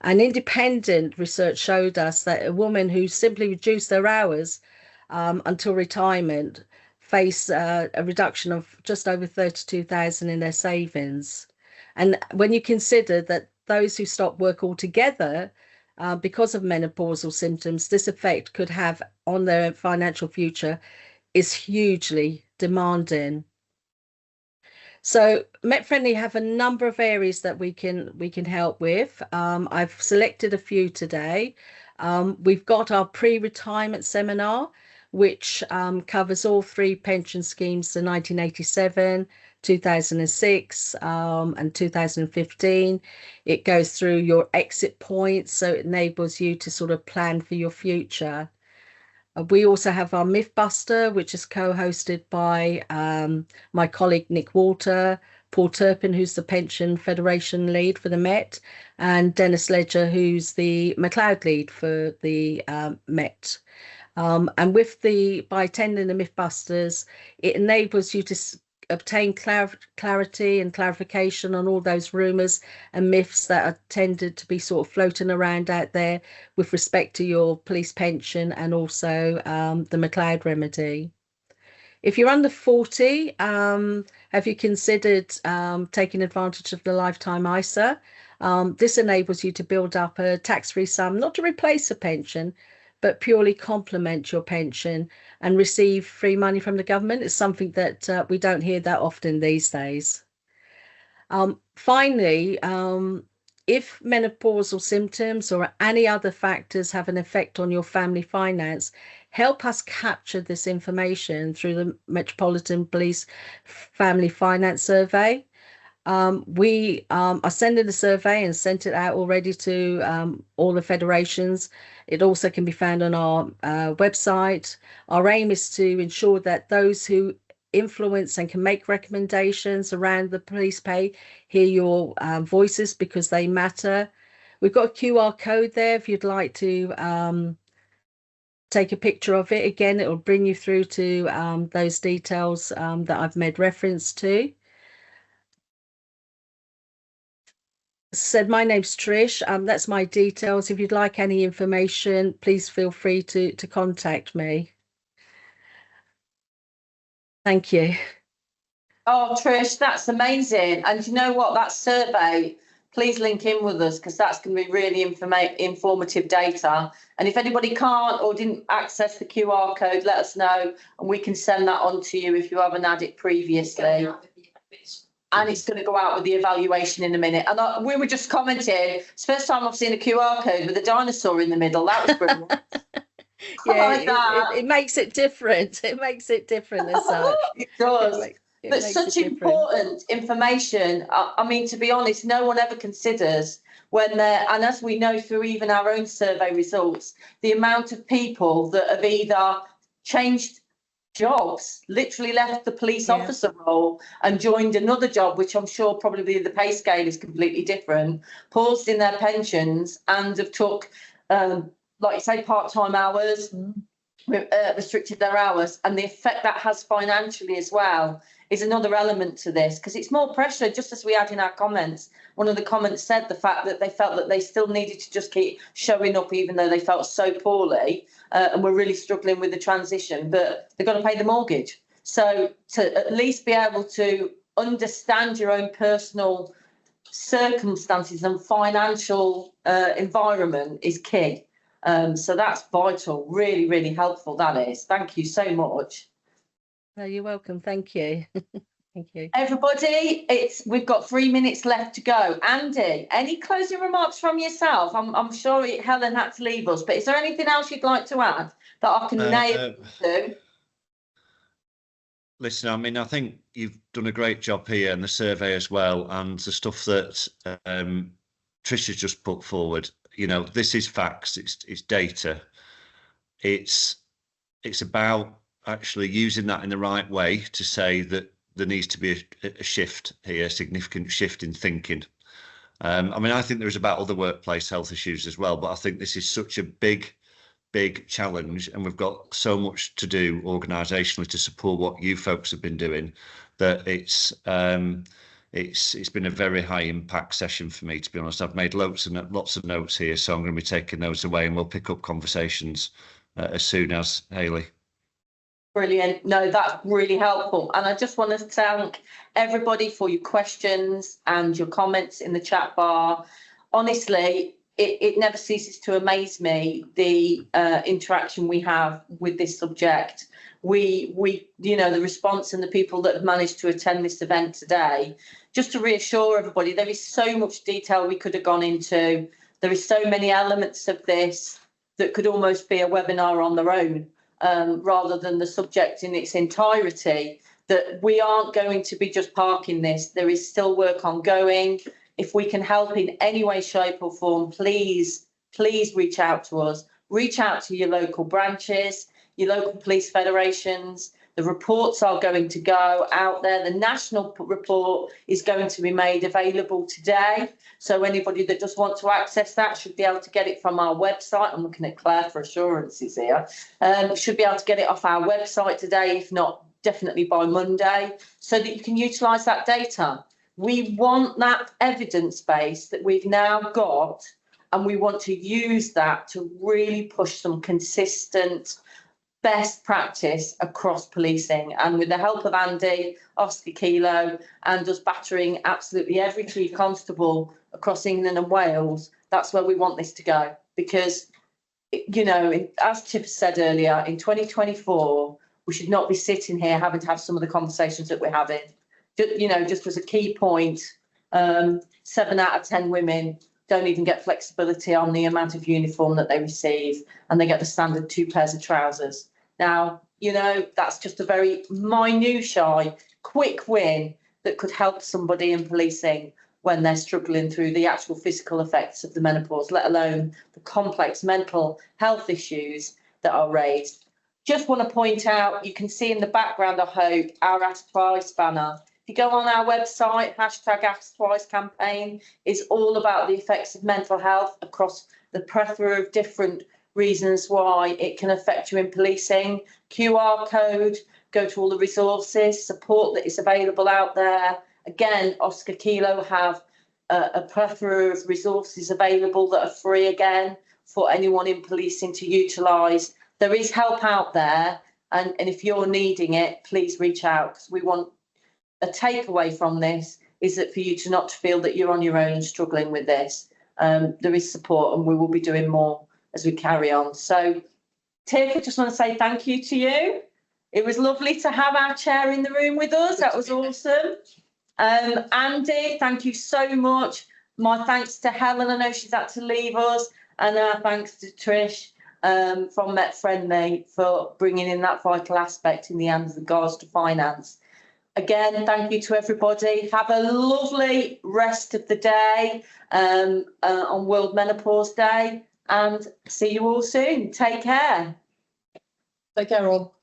And independent research showed us that a woman who simply reduced their hours until retirement face a reduction of just over 32,000 in their savings. And when you consider that those who stop work altogether because of menopausal symptoms, this effect could have on their financial future is hugely demanding. So Met Friendly have a number of areas that we can help with. I've selected a few today. We've got our pre-retirement seminar, which covers all 3 pension schemes, the 1987, 2006 and 2015. It goes through your exit points, so it enables you to sort of plan for your future. We also have our Mythbuster, which is co-hosted by my colleague Nick Walter, Paul Turpin, who's the Pension Federation lead for the Met, and Dennis Ledger, who's the McLeod lead for the Met. And by attending the Mythbusters, it enables you to obtain clarity and clarification on all those rumours and myths that are tended to be sort of floating around out there with respect to your police pension and also the McLeod remedy. If you're under 40, have you considered taking advantage of the lifetime ISA? This enables you to build up a tax-free sum, not to replace a pension, but purely complement your pension and receive free money from the government. Is something that we don't hear that often these days. Finally, if menopausal symptoms or any other factors have an effect on your family finance, help us capture this information through the Metropolitan Police Family Finance Survey. We are sending the survey and sent it out already to all the federations. It also can be found on our website. Our aim is to ensure that those who influence and can make recommendations around the police pay hear your voices, because they matter. We've got a QR code there if you'd like to take a picture of it. Again, it will bring you through to those details that I've made reference to. Said my name's Trish. That's my details. If you'd like any information, please feel free to contact me. Thank you. Oh, Trish, that's amazing. And you know what? That survey, please link in with us, because that's going to be really informative data. And if anybody can't or didn't access the QR code, let us know and we can send that on to you if you haven't had it previously. And it's going to go out with the evaluation in a minute. And we were just commenting, it's the first time I've seen a QR code with a dinosaur in the middle. That was brilliant. Yeah, like that. It makes it different. It makes it different as such. It does. It But makes such it different. important information. I mean, to be honest, no one ever considers when they're, and as we know through even our own survey results, the amount of people that have either changed jobs, literally left the police officer role and joined another job, which I'm sure probably the pay scale is completely different, paused in their pensions and have took, like you say, part-time hours, restricted their hours, and the effect that has financially as well is another element to this, because it's more pressure, just as we had in our comments. One of the comments said the fact that they felt that they still needed to just keep showing up even though they felt so poorly and were really struggling with the transition, but they've got to pay the mortgage. So to at least be able to understand your own personal circumstances and financial environment is key. So that's vital, really, really helpful, that is. Thank you so much. No, you're welcome. Thank you. Thank you. Everybody, we've got 3 minutes left to go. Andy, any closing remarks from yourself? I'm sure Helen had to leave us, but is there anything else you'd like to add that I can nail to? Listen, I mean, I think you've done a great job here in the survey as well, and the stuff that Trisha's just put forward. You know, this is facts. It's data. It's about actually using that in the right way to say that there needs to be a shift here, a significant shift in thinking. I mean, I think there's about other workplace health issues as well, but I think this is such a big challenge, and we've got so much to do organisationally to support what you folks have been doing, that it's been a very high impact session for me, to be honest. I've made lots of notes here, so I'm going to be taking those away, and we'll pick up conversations as soon as, Hayley. Brilliant. No, that's really helpful. And I just want to thank everybody for your questions and your comments in the chat bar. Honestly, it never ceases to amaze me, the interaction we have with this subject. We, you know, the response and the people that have managed to attend this event today. Just to reassure everybody, there is so much detail we could have gone into. There is so many elements of this that could almost be a webinar on their own, rather than the subject in its entirety, that we aren't going to be just parking this. There is still work ongoing. If we can help in any way, shape or form, please reach out to us. Reach out to your local branches, your local police federations. The reports are going to go out there. The national report is going to be made available today. So anybody that does want to access that should be able to get it from our website. I'm looking at Claire for assurances here. Should be able to get it off our website today, if not definitely by Monday, so that you can utilise that data. We want that evidence base that we've now got, and we want to use that to really push some consistent best practice across policing. And with the help of Andy, Oscar Kilo, and us battering absolutely every chief constable across England and Wales, that's where we want this to go. Because, you know, as Chip said earlier, in 2024, we should not be sitting here having to have some of the conversations that we're having. You know, just as a key point, 7 out of 10 women don't even get flexibility on the amount of uniform that they receive, and they get the standard 2 pairs of trousers. Now, you know, that's just a very minutiae, quick win that could help somebody in policing when they're struggling through the actual physical effects of the menopause, let alone the complex mental health issues that are raised. Just want to point out, you can see in the background, I hope, our Ask Twice banner. If you go on our website, hashtag Ask Twice campaign is all about the effects of mental health across the plethora of different reasons why it can affect you in policing. QR code, go to all the resources, support that is available out there. Again, Oscar Kilo have a plethora of resources available that are free again for anyone in policing to utilise. There is help out there, and if you're needing it, please reach out, because we want a takeaway from this is that for you to not feel that you're on your own and struggling with this. There is support, and we will be doing more as we carry on. So, Tiff, I just want to say thank you to you. It was lovely to have our chair in the room with us. That was awesome. Andy, thank you so much. My thanks to Helen. I know she's had to leave us. And our thanks to Trish from Met Friendly for bringing in that vital aspect in the hands of regards to finance. Again, thank you to everybody. Have a lovely rest of the day on World Menopause Day, and see you all soon. Take care. Take care, all.